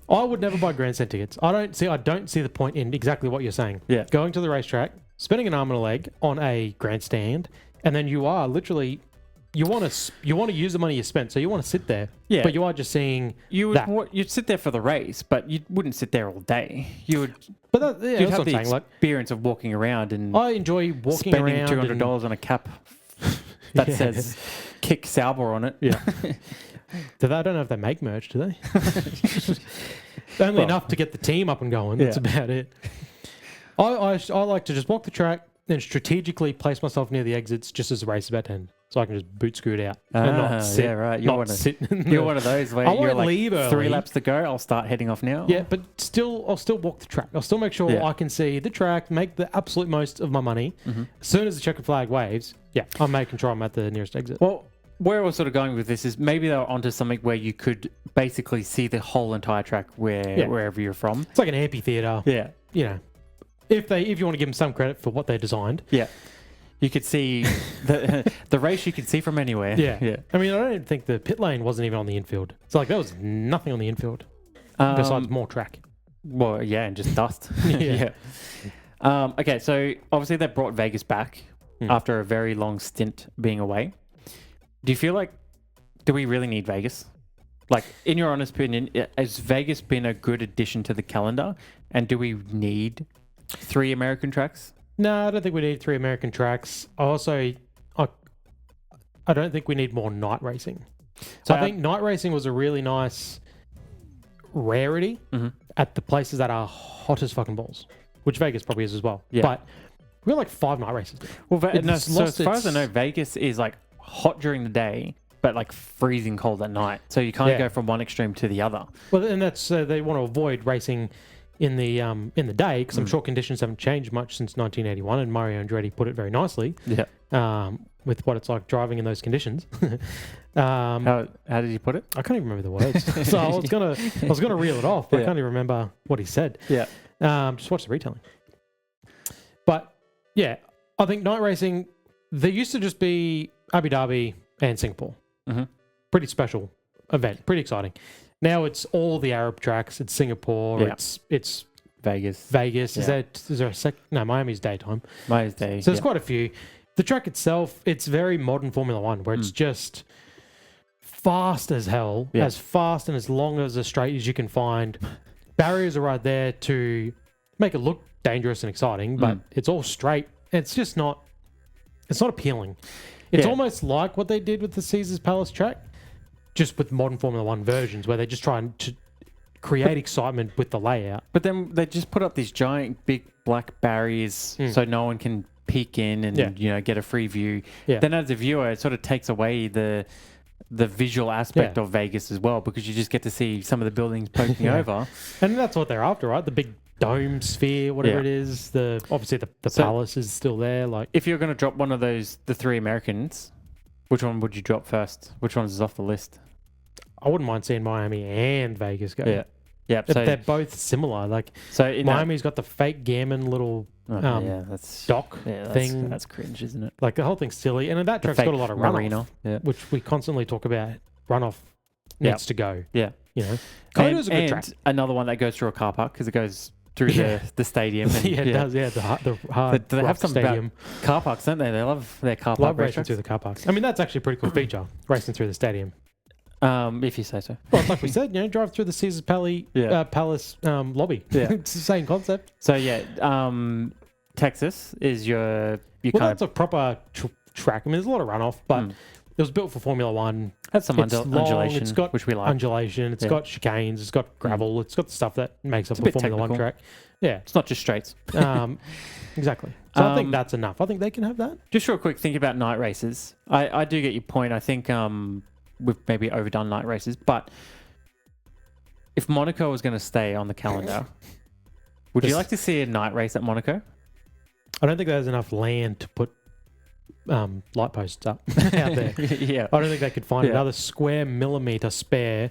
I would never buy grandstand tickets. I don't see the point in exactly what you're saying. Yeah. Going to the racetrack, spending an arm and a leg on a grandstand, and then you are literally. You want to use the money you spent, so you want to sit there. Yeah. But you are just seeing you'd sit there for the race, but you wouldn't sit there all day. You'd that's have what I'm the saying. Like, experience of walking around and I enjoy walking spending around. $200 on a cap that says "Kick Sauber" on it. Yeah. I don't know if they make merch, do they? Only enough to get the team up and going. That's about it. I like to just walk the track and strategically place myself near the exits just as the race is about to end. So I can just boot scoot out and not sit. Yeah, right. You're one of those where you're like leave early. 3 laps to go. I'll start heading off now. Yeah, but I'll still walk the track. I'll still make sure I can see the track, make the absolute most of my money. As soon as the checkered flag waves, I'm making sure I'm at the nearest exit. Well, where we're sort of going with this is maybe they're onto something where you could basically see the whole entire track wherever you're from. It's like an amphitheater. Yeah. If you want to give them some credit for what they designed. Yeah. You could see the race you could see from anywhere. Yeah. I mean, I don't think the pit lane wasn't even on the infield. So like there was nothing on the infield besides more track. Well, yeah, and just dust. Yeah. Okay, so obviously they brought Vegas back after a very long stint being away. Do you feel like, do we really need Vegas? Like, in your honest opinion, has Vegas been a good addition to the calendar? And do we need 3 American tracks? No, I don't think we need 3 American tracks. I don't think we need more night racing. So I think night racing was a really nice rarity at the places that are hot as fucking balls, which Vegas probably is as well. Yeah. But we're like 5 night races. Well, so as far as I know, Vegas is like hot during the day, but like freezing cold at night. So you can't go from one extreme to the other. Well, and that's they want to avoid racing in the day, because I'm sure conditions haven't changed much since 1981, and Mario Andretti put it very nicely. Yeah. With what it's like driving in those conditions. How did you put it? I can't even remember the words. So I was gonna reel it off, but I can't even remember what he said. Yeah. Just watch the retelling. But yeah, I think night racing, there used to just be Abu Dhabi and Singapore. Mm-hmm. Pretty special event, pretty exciting. Now it's all the Arab tracks. It's Singapore. Yeah. It's Vegas. Yeah. Is there a no, Miami's daytime. Miami's day. So there's quite a few. The track itself, it's very modern Formula One, where it's just fast as hell, as fast and as long as a straight as you can find. Barriers are right there to make it look dangerous and exciting, but it's all straight. It's just not. It's not appealing. It's almost like what they did with the Caesars Palace track, just with modern Formula One versions, where they're just trying to create excitement with the layout. But then they just put up these giant, big black barriers so no one can peek in and get a free view. Yeah. Then as a viewer, it sort of takes away the visual aspect of Vegas as well, because you just get to see some of the buildings poking over. And that's what they're after, right? The big dome sphere, whatever it is. Obviously the palace is still there. Like, if you're going to drop one of those, the three Americans, which one would you drop first? Which one's off the list? I wouldn't mind seeing Miami and Vegas go. Yeah. Yeah. So they're both similar. Like, so Miami's got the fake gammon little that's dock thing. That's cringe, isn't it? Like, the whole thing's silly. And that track's got a lot of runoff, which we constantly talk about. Runoff needs to go. Yeah. You know, Coda's a good track. Another one that goes through a car park because it goes through the stadium. And, it does. Yeah, the hard they have some stadium. Car parks, don't they? They love their car park racing through the car parks. I mean, that's actually a pretty cool feature, racing through the stadium. If you say so. Well, like we said, drive through the Caesars Palace lobby. Yeah. It's the same concept. So Texas is your that's a proper track. I mean, there's a lot of runoff, but it was built for Formula One. Has some undulation, it's got which we like. Undulation. It's got chicanes. It's got gravel. It's got the stuff that makes up a Formula technical. One track. Yeah, it's not just straights. Exactly. So I think that's enough. I think they can have that. Just real quick, think about night races. I do get your point. I think we've maybe overdone night races, but if Monaco was going to stay on the calendar, would you like to see a night race at Monaco? I don't think there's enough land to put light posts up out there. Yeah. I don't think they could find another square millimeter spare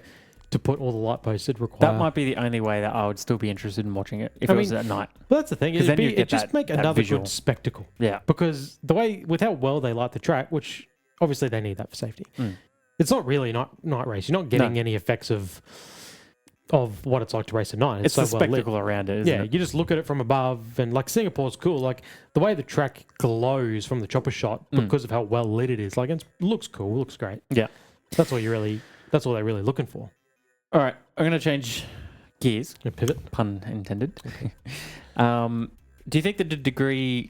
to put all the light posts it'd require. That might be the only way that I would still be interested in watching it if it was at night. Well, that's the thing. It'd just make another visual. Good spectacle. Yeah. Because with how well they light the track, which obviously they need that for safety, it's not really a night race. You're not getting any effects of what it's like to race at night. It's so the spectacle around it, isn't it? You just look at it from above, and like Singapore's cool. Like the way the track glows from the chopper shot because of how well lit it is. Like it looks cool, looks great. Yeah, that's all they're really looking for. All right, I'm going to change gears. Pivot, pun intended. Okay. Do you think that the degree?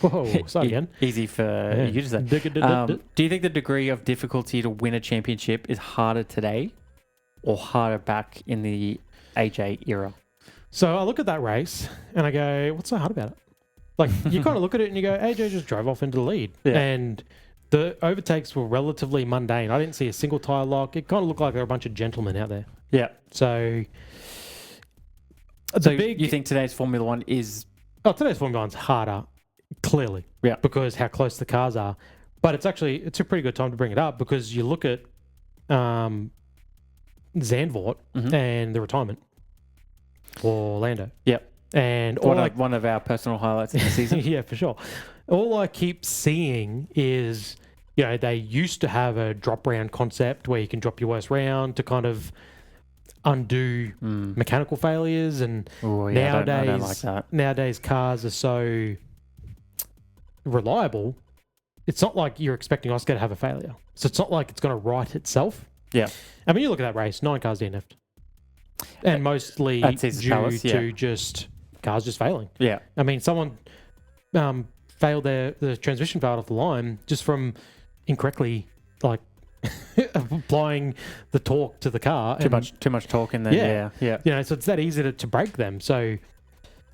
Whoa, sorry again. Easy for you to say. Do you think the degree of difficulty to win a championship is harder today, or harder back in the AJ era? So I look at that race and I go, what's so hard about it? Like, you kind of look at it and you go, AJ just drove off into the lead. Yeah. And the overtakes were relatively mundane. I didn't see a single tyre lock. It kind of looked like there were a bunch of gentlemen out there. Yeah. So you think today's Formula One is... Oh, today's Formula One's harder, clearly. Yeah. Because how close the cars are. But it's a pretty good time to bring it up because you look at Zandvoort and the retirement for Lando. Yep. And one of our personal highlights in the season. Yeah, for sure. All I keep seeing is, they used to have a drop round concept where you can drop your worst round to kind of undo mechanical failures. And nowadays, I don't like that. Nowadays cars are so reliable. It's not like you're expecting Oscar to have a failure. So it's not like it's going to right itself. Yeah. I mean, you look at that race, 9 cars DNF'd. And mostly due to just cars just failing. Yeah. I mean, someone failed the transmission failed off the line just from incorrectly, like, applying the torque to the car. Too much torque in there. Yeah. So it's that easy to break them. So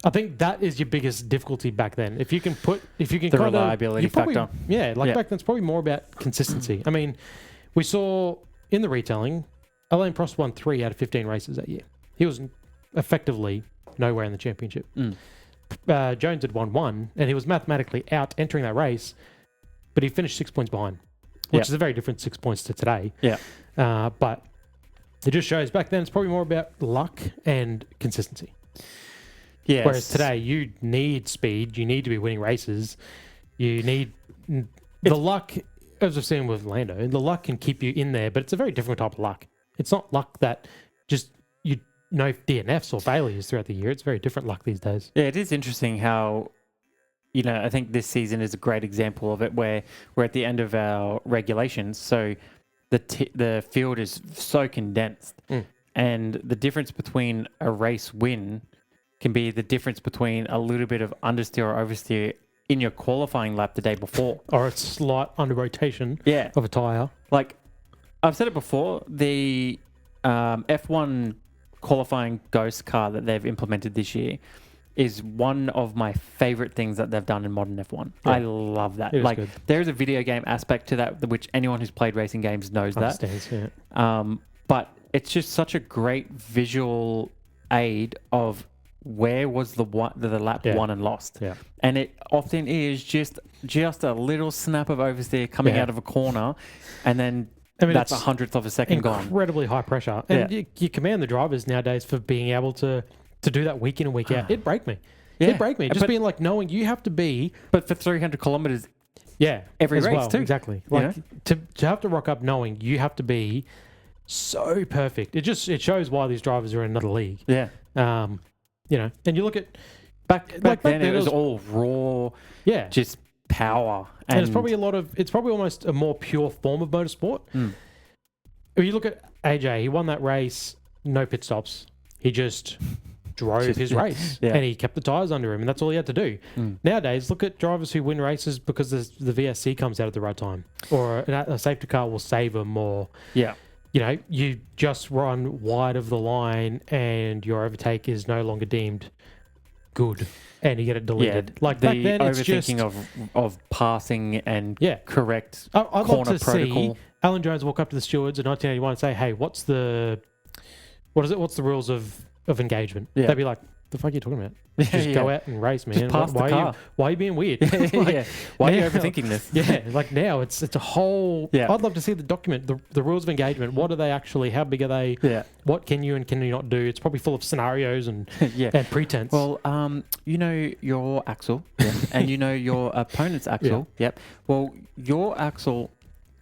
I think that is your biggest difficulty back then. If you can the reliability factor. Yeah, back then it's probably more about consistency. I mean, we saw in the retelling, Alain Prost won 3 out of 15 races that year. He was effectively nowhere in the championship. Jones had won 1, and he was mathematically out entering that race, but he finished 6 points behind, which is a very different 6 points to today. Yeah. But it just shows back then it's probably more about luck and consistency. Yes. Whereas today, you need speed, you need to be winning races, you need the luck, as we've seen with Lando, the luck can keep you in there, but it's a very different type of luck. It's not luck that just DNFs or failures throughout the year. It's very different luck these days. Yeah, it is interesting how, I think this season is a great example of it where we're at the end of our regulations. So the field is so condensed. And the difference between a race win can be the difference between a little bit of understeer or oversteer in your qualifying lap the day before. Or a slight under rotation of a tyre. Like, I've said it before, the F1 qualifying ghost car that they've implemented this year is one of my favorite things that they've done in modern F1. Yeah. I love that. Like, good. There is a video game aspect to that, which anyone who's played racing games knows understands, that. Yeah. But it's just such a great visual aid of where was the lap won and lost. Yeah. And it often is just a little snap of oversteer coming out of a corner, and then that's a hundredth of a second gone. Incredibly high pressure. And you command the drivers nowadays for being able to do that week in and week out. It'd break me. Yeah. It'd break me. Just being like knowing you have to be... But for 300 kilometres every race too. Exactly. Like to have to rock up knowing you have to be so perfect. It shows why these drivers are in another league. Yeah. And you look at... Back then it was all raw, just power. And it's probably almost a more pure form of motorsport. If you look at AJ, he won that race, no pit stops. He just drove his race and he kept the tyres under him, and that's all he had to do. Nowadays, look at drivers who win races because the VSC comes out at the right time, or a safety car will save them, or you just run wide of the line and your overtake is no longer deemed good, and you get it deleted. Yeah, like back then, it's just overthinking of passing and correct I'd corner love to protocol. See Alan Jones walk up to the stewards in 1981 and say, "Hey, what's the rules of engagement?" Yeah. They'd be like, "The fuck are you talking about? Just go out and race, man. Just pass the car. Why are you being weird? Why are you overthinking this? Like now it's a whole. I'd love to see the document, the rules of engagement. What are they actually? How big are they? What can you and can you not do? It's probably full of scenarios and and pretense. Well, your axle, and your opponent's axle. Yep. Well, your axle.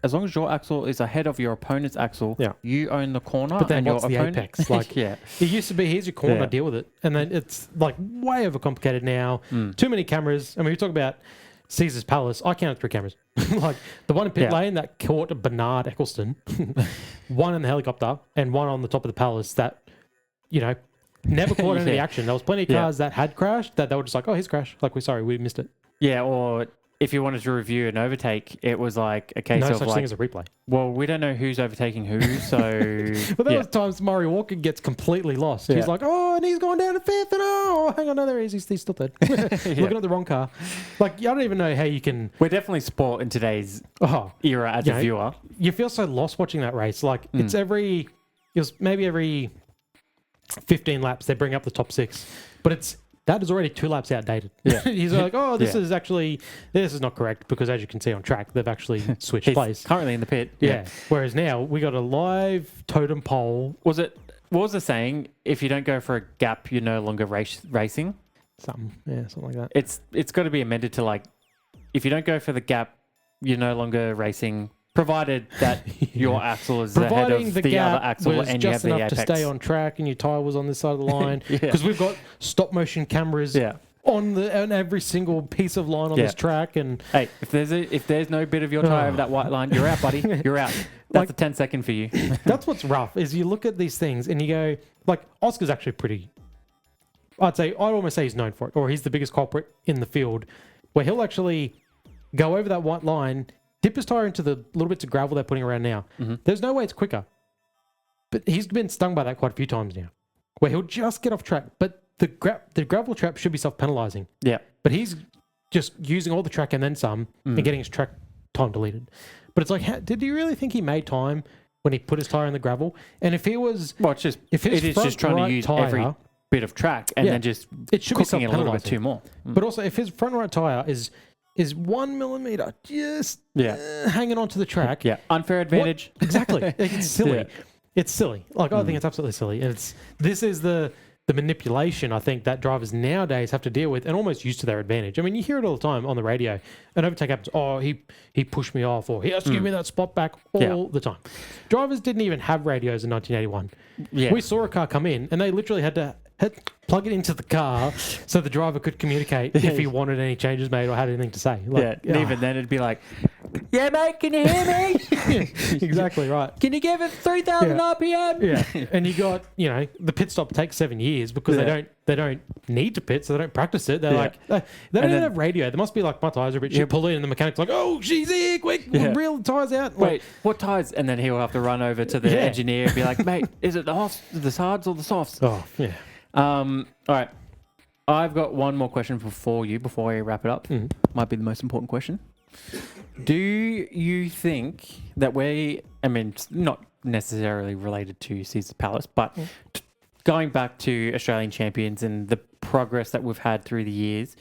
As long as your axle is ahead of your opponent's axle, you own the corner. But then and what's your the opponent, apex? Like, it used to be, here's your corner, deal with it. And then it's like way overcomplicated now. Too many cameras. I mean, we talk about Caesars Palace. I counted 3 cameras. Like the one in pit lane that caught Bernard Eccleston, one in the helicopter, and one on the top of the palace that, never caught any of the action. There was plenty of cars that had crashed that they were just like, oh, here's crash. Like, we missed it. Yeah, or... If you wanted to review an overtake, it was like a case of no such thing as a replay. Well, we don't know who's overtaking who, so... But there was times Murray Walker gets completely lost. He's like, oh, and he's going down to 5th, and hang on, no, there he is. He's still 3rd. Looking at the wrong car. Like, I don't even know how you can... We're definitely sport in today's era as a viewer. You feel so lost watching that race. Like, it was maybe every 15 laps they bring up the top 6. But that is already 2 laps outdated. Yeah. He's like, oh, this is not correct because as you can see on track, they've actually switched place. Currently in the pit. Yeah. Whereas now we got a live totem pole. What was the saying? If you don't go for a gap, you're no longer racing. Something like that. It's got to be amended to like, if you don't go for the gap, you're no longer racing. Provided that your axle is ahead of the other axle and you have the apex. Just enough to stay on track and your tyre was on this side of the line. Because we've got stop motion cameras on every single piece of line on this track. And hey, if there's no bit of your tyre over that white line, you're out, buddy. You're out. That's a 10-second for you. That's what's rough is you look at these things and you go, like, Oscar's actually pretty... I'd almost say he's known for it, or he's the biggest culprit in the field, where he'll actually go over that white line, dip his tyre into the little bits of gravel they're putting around now. There's no way it's quicker. But he's been stung by that quite a few times now, where he'll just get off track. But the gravel trap should be self-penalising. Yeah. But he's just using all the track and then some and getting his track time deleted. But it's like, did you really think he made time when he put his tyre in the gravel? And if he was... Well, it is just trying to use every bit of track and then just it should be cooking it a little bit self-penalising. too more. But also, if his front right tyre is 1 millimeter just hanging onto the track. Yeah, unfair advantage. Exactly. It's silly. Yeah. It's silly. Like, I think it's absolutely silly. And this is the manipulation I think that drivers nowadays have to deal with and almost used to their advantage. I mean, you hear it all the time on the radio. An overtake happens, he pushed me off, or he has to give me that spot back all the time. Drivers didn't even have radios in 1981. Yeah. We saw a car come in and they literally had to plug it into the car so the driver could communicate if he wanted any changes made or had anything to say. Like, and even then it'd be like, yeah, mate, can you hear me? Exactly right. Can you give it 3,000 RPM? Yeah, and you got the pit stop takes 7 years because they don't need to pit, so they don't practice it. They're like they don't even have radio. There must be like my tires are a bit shit. Pull in, and the mechanic's like, "Oh, she's here! Quick, reel the tires out." Wait, what tires? And then he'll have to run over to the engineer and be like, "Mate, is it the hards or the softs?" Oh, yeah. All right. I've got one more question before we wrap it up. Might be the most important question. Do you think that it's not necessarily related to Caesars Palace, but going back to Australian champions and the progress that we've had through the years,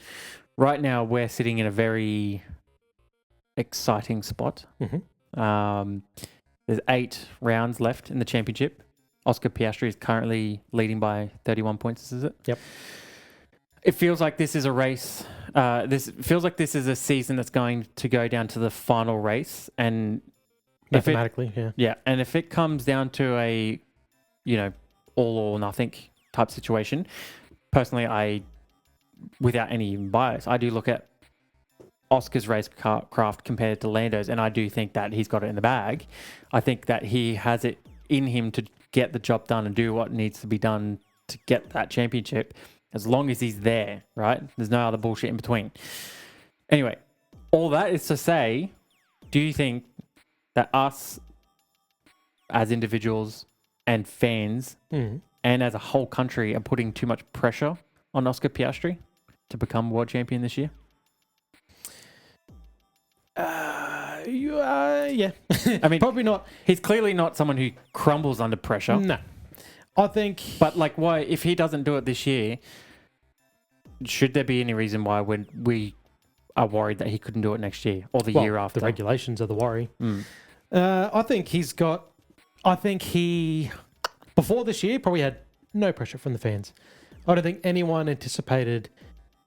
right now we're sitting in a very exciting spot. There's 8 rounds left in the championship. Oscar Piastri is currently leading by 31 points, is it? Yep. It feels like this is a race. This feels like this is a season that's going to go down to the final race, and Mathematically, and if it comes down to a, all or nothing type situation, personally, without any bias, I do look at Oscar's racecraft compared to Lando's, and I do think that he's got it in the bag. I think that he has it in him to get the job done and do what needs to be done to get that championship, as long as he's there, right? There's no other bullshit in between. Anyway, all that is to say, do you think that us as individuals and fans and as a whole country are putting too much pressure on Oscar Piastri to become world champion this year? yeah. I mean, probably not. He's clearly not someone who crumbles under pressure. No. I think... But, why, if he doesn't do it this year, should there be any reason why we are worried that he couldn't do it next year or the year after? The regulations are the worry. I think he, before this year, probably had no pressure from the fans. I don't think anyone anticipated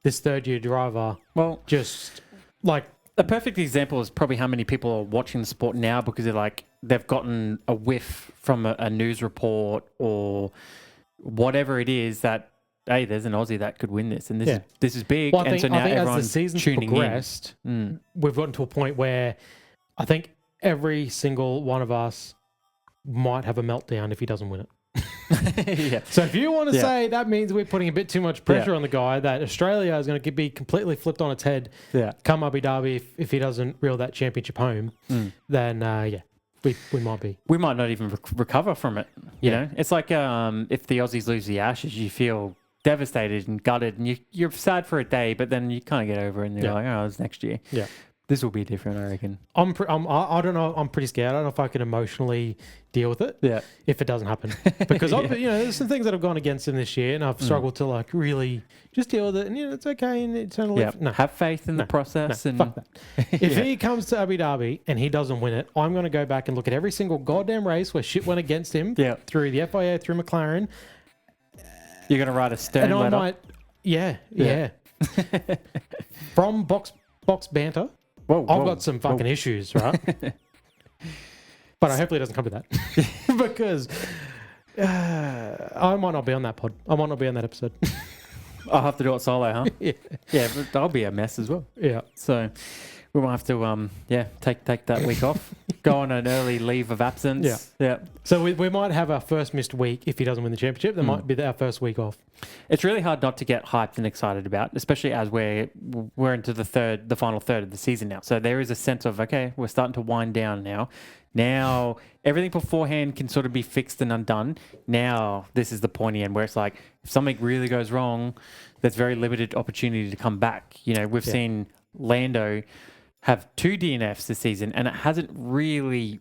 this third-year driver. Well, just like... A perfect example is probably how many people are watching the sport now because they've gotten a whiff from a news report or whatever it is that, hey, there's an Aussie that could win this, and this is big. Well, and so now everyone's as the season's tuning progressed, we've gotten to a point where I think every single one of us might have a meltdown if he doesn't win it. So if you want to say that means we're putting a bit too much pressure on the guy, that Australia is going to be completely flipped on its head come Abu Dhabi if he doesn't reel that championship home, then we might be. We might not even recover from it. You know, it's like if the Aussies lose the Ashes, you feel devastated and gutted, and you're sad for a day, but then you kind of get over it and you're like, oh, it's next year. Yeah. This will be different, I reckon. I don't know. I'm pretty scared. I don't know if I can emotionally deal with it. Yeah. If it doesn't happen, because there's some things that have gone against him this year, and I've struggled to really just deal with it. And it's okay, and it's only have faith in the process. And fuck that. If he comes to Abu Dhabi and he doesn't win it, I'm going to go back and look at every single goddamn race where shit went against him. Through the FIA, through McLaren. You're going to write a stern letter. From box Banter. I've got some fucking issues, right? But hopefully it doesn't come to that. Because I might not be on that pod. I might not be on that episode. I'll have to do it solo, huh? Yeah, but I'll be a mess as well. Yeah. So we might have to, take that week off. Go on an early leave of absence. Yeah. So we might have our first missed week if he doesn't win the championship. That might be our first week off. It's really hard not to get hyped and excited about, especially as we're into the final third of the season now. So there is a sense of, okay, we're starting to wind down now. Now everything beforehand can sort of be fixed and undone. Now this is the pointy end where it's like, if something really goes wrong, there's very limited opportunity to come back. You know, we've seen Lando have 2 DNFs this season, and it hasn't really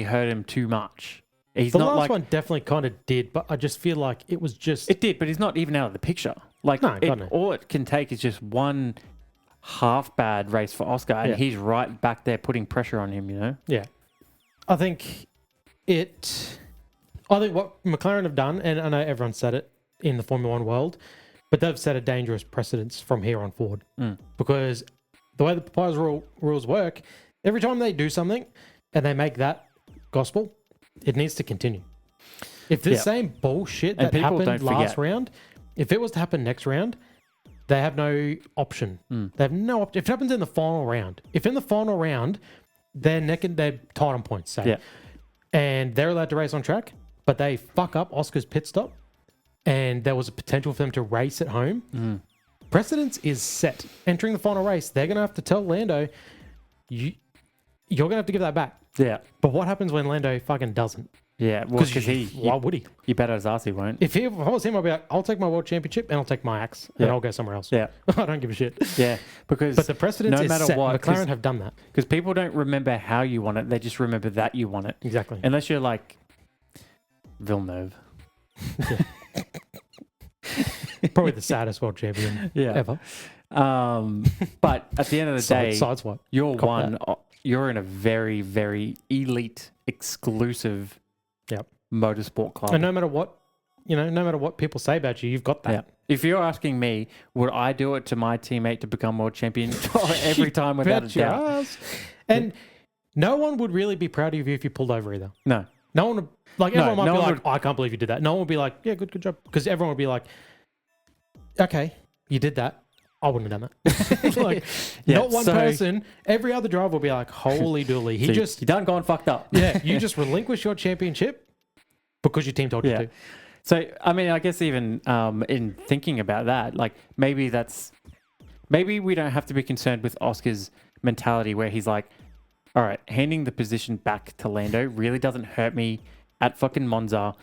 hurt him too much. He's The not last like one definitely kind of did, but I just feel like it was just... it did, but he's not even out of the picture. Like No, God, no. all it can take is just one half bad race for Oscar, and Yeah. he's right back there putting pressure on him. You know. Yeah. I think what McLaren have done, and I know everyone said it in the Formula One world, but they've set a dangerous precedence from here on forward. Because the way the Papayas rules work, every time they do something and they make that gospel, it needs to continue. If this same bullshit And that people happened don't last forget. round, if it was to happen next round, they have no option. They have no option. If it happens in the final round, if in the final round, they're tied on points, say, Yeah. and they're allowed to race on track, but they fuck up Oscar's pit stop, and there was a potential for them to race at home, precedence is set. Entering the final race, they're going to have to tell Lando, you're going to have to give that back. Yeah. But what happens when Lando fucking doesn't? Yeah. Well, because Why would he? you bet his ass he won't. If I was him, I'd be like, I'll take my world championship and I'll take my axe and Yeah. I'll go somewhere else. Yeah. I don't give a shit. Yeah. Because But the precedence no is matter set. what, McLaren have done that. because people don't remember how you want it; they just remember that you want it. Exactly. Unless you're like Villeneuve. Probably the saddest world champion ever. But at the end of the day, Sideswipe. you're Cop one. You're in a very, very elite, exclusive Yep. motorsport club. And no matter what, no matter what people say about you, you've got that. Yeah. If you're asking me, would I do it to my teammate to become world champion every time without a Bet your doubt? ass. And no one would really be proud of you if you pulled over either. No. No one would, everyone might no be one like, I can't believe you did that. No one would be like, yeah, good job. Because everyone would be like, okay, you did that. I wouldn't have done that. Not one person. Every other driver will be like, holy dooly. You done gone fucked up. Yeah, you just relinquish your championship because your team told you to. So, I mean, I guess even in thinking about that, like maybe we don't have to be concerned with Oscar's mentality where he's like, all right, handing the position back to Lando really doesn't hurt me at fucking Monza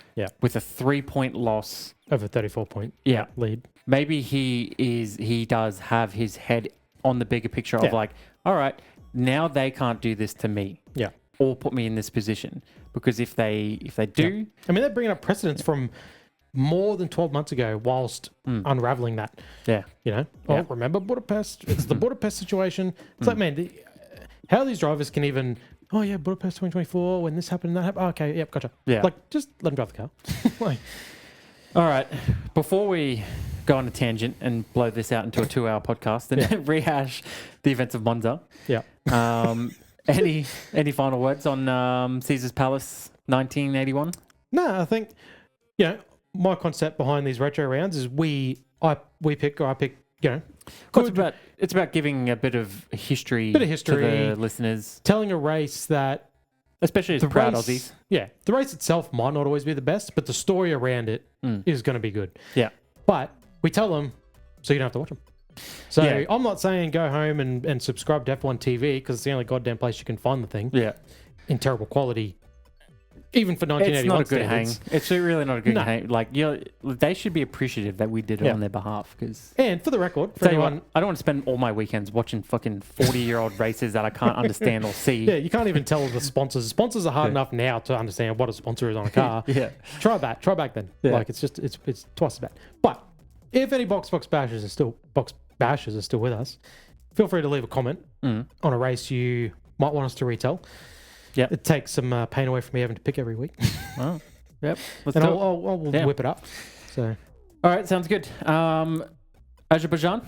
with a 3-point loss. Over 34-point lead. Maybe he does have his head on the bigger picture of like, all right, now they can't do this to me. Yeah. Or put me in this position. Because if they do... I mean, they're bringing up precedents from more than 12 months ago whilst unraveling that. Yeah. Remember Budapest? It's the Budapest situation. It's like, man, how these drivers can even... Oh, yeah, Budapest 2024, when this happened and that happened. Oh, okay, yep, gotcha. Yeah. Like, just let them drive the car. All right. Before we go on a tangent and blow this out into a 2-hour podcast and rehash the events of Monza. Yeah. Any final words on Caesars Palace 1981? No, I think, my concept behind these retro rounds is I pick, It's about giving a bit of history, to the listeners. Telling a race that... Especially as proud Aussies. Yeah. The race itself might not always be the best, but the story around it is going to be good. Yeah. But we tell them so you don't have to watch them. So I'm not saying go home and subscribe to F1 TV because it's the only goddamn place you can find the thing. Yeah. In terrible quality. Even for 1981 It's not a good standards. hang. It's really not a good hang. Like, they should be appreciative that we did it on their behalf. And for the record, for I anyone... I don't want to spend all my weekends watching fucking 40-year-old races that I can't understand or see. Yeah, you can't even tell the sponsors. Sponsors are hard enough now to understand what a sponsor is on a car. Try back then. Yeah. Like, it's twice as bad. But if any box bashers are still with us, feel free to leave a comment on a race you might want us to retell. Yeah, it takes some pain away from me having to pick every week. Oh, yep. I'll whip it up. So, all right, sounds good. Azerbaijan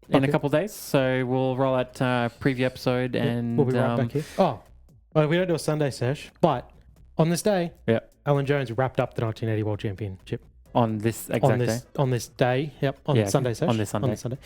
in a couple of days, so we'll roll out preview episode and we'll be right back here. Well, we don't do a Sunday sesh, but on this day, Alan Jones wrapped up the 1980 World Championship. On this exact day? On this day, Sunday sesh. On this Sunday.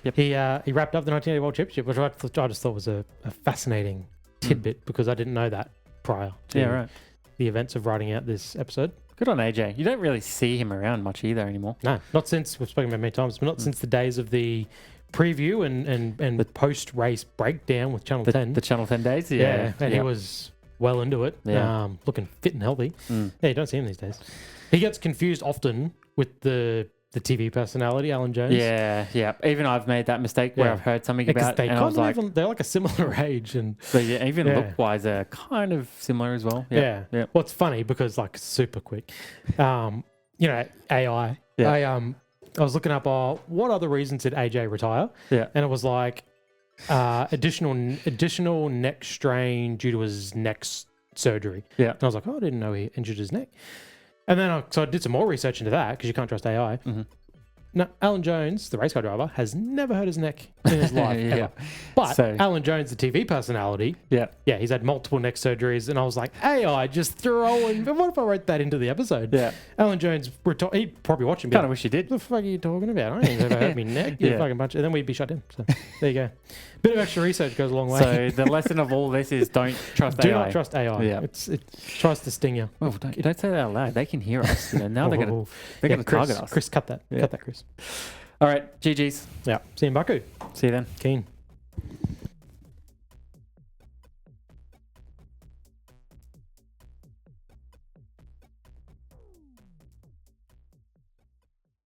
Yep. He wrapped up the 1980 World Championship, which I just thought was a fascinating tidbit because I didn't know that prior to the events of writing out this episode. Good on AJ. You don't really see him around much either anymore. No, not since, we've spoken about many times, but not since the days of the preview and the post-race breakdown with Channel 10. The Channel 10 days? He was well into it, looking fit and healthy. Yeah, you don't see him these days. He gets confused often with the the TV personality, Alan Jones. Yeah, yeah. Even I've made that mistake where Yeah. I've heard something Because about, they and I kind was of like, they're like a similar age, and but yeah, even Yeah. look-wise, they're kind of similar as well. yeah. Yeah. Well, it's funny because like super quick, AI. Yeah. I was looking up what other reasons did AJ retire, Yeah. and it was like additional neck strain due to his neck surgery. Yeah. And I was like, oh, I didn't know he injured his neck. And then so I did some more research into that because you can't trust AI. Mhm. No, Alan Jones, the race car driver, has never hurt his neck in his life Yeah. ever. But So- Alan Jones, the TV personality, Yeah. yeah, he's had multiple neck surgeries, and I was like, AI just throwing. What if I wrote that into the episode? Yeah. Alan Jones, he'd probably watch him. Kind of wish you did. What the fuck are you talking about? I ain't ever hurt me neck. You Yeah. fucking bunch. And then we'd be shut in. So there you go. Bit of extra research goes a long way. So the lesson of all this is don't trust Do AI. not trust AI. Yeah. It tries to sting you. Well, don't say that out loud. They can hear us. Now they're gonna Yeah, target us. Chris, cut that. Yeah. Cut that, Chris. All right, GG's. Yeah. See you in Baku. See you then. Keen.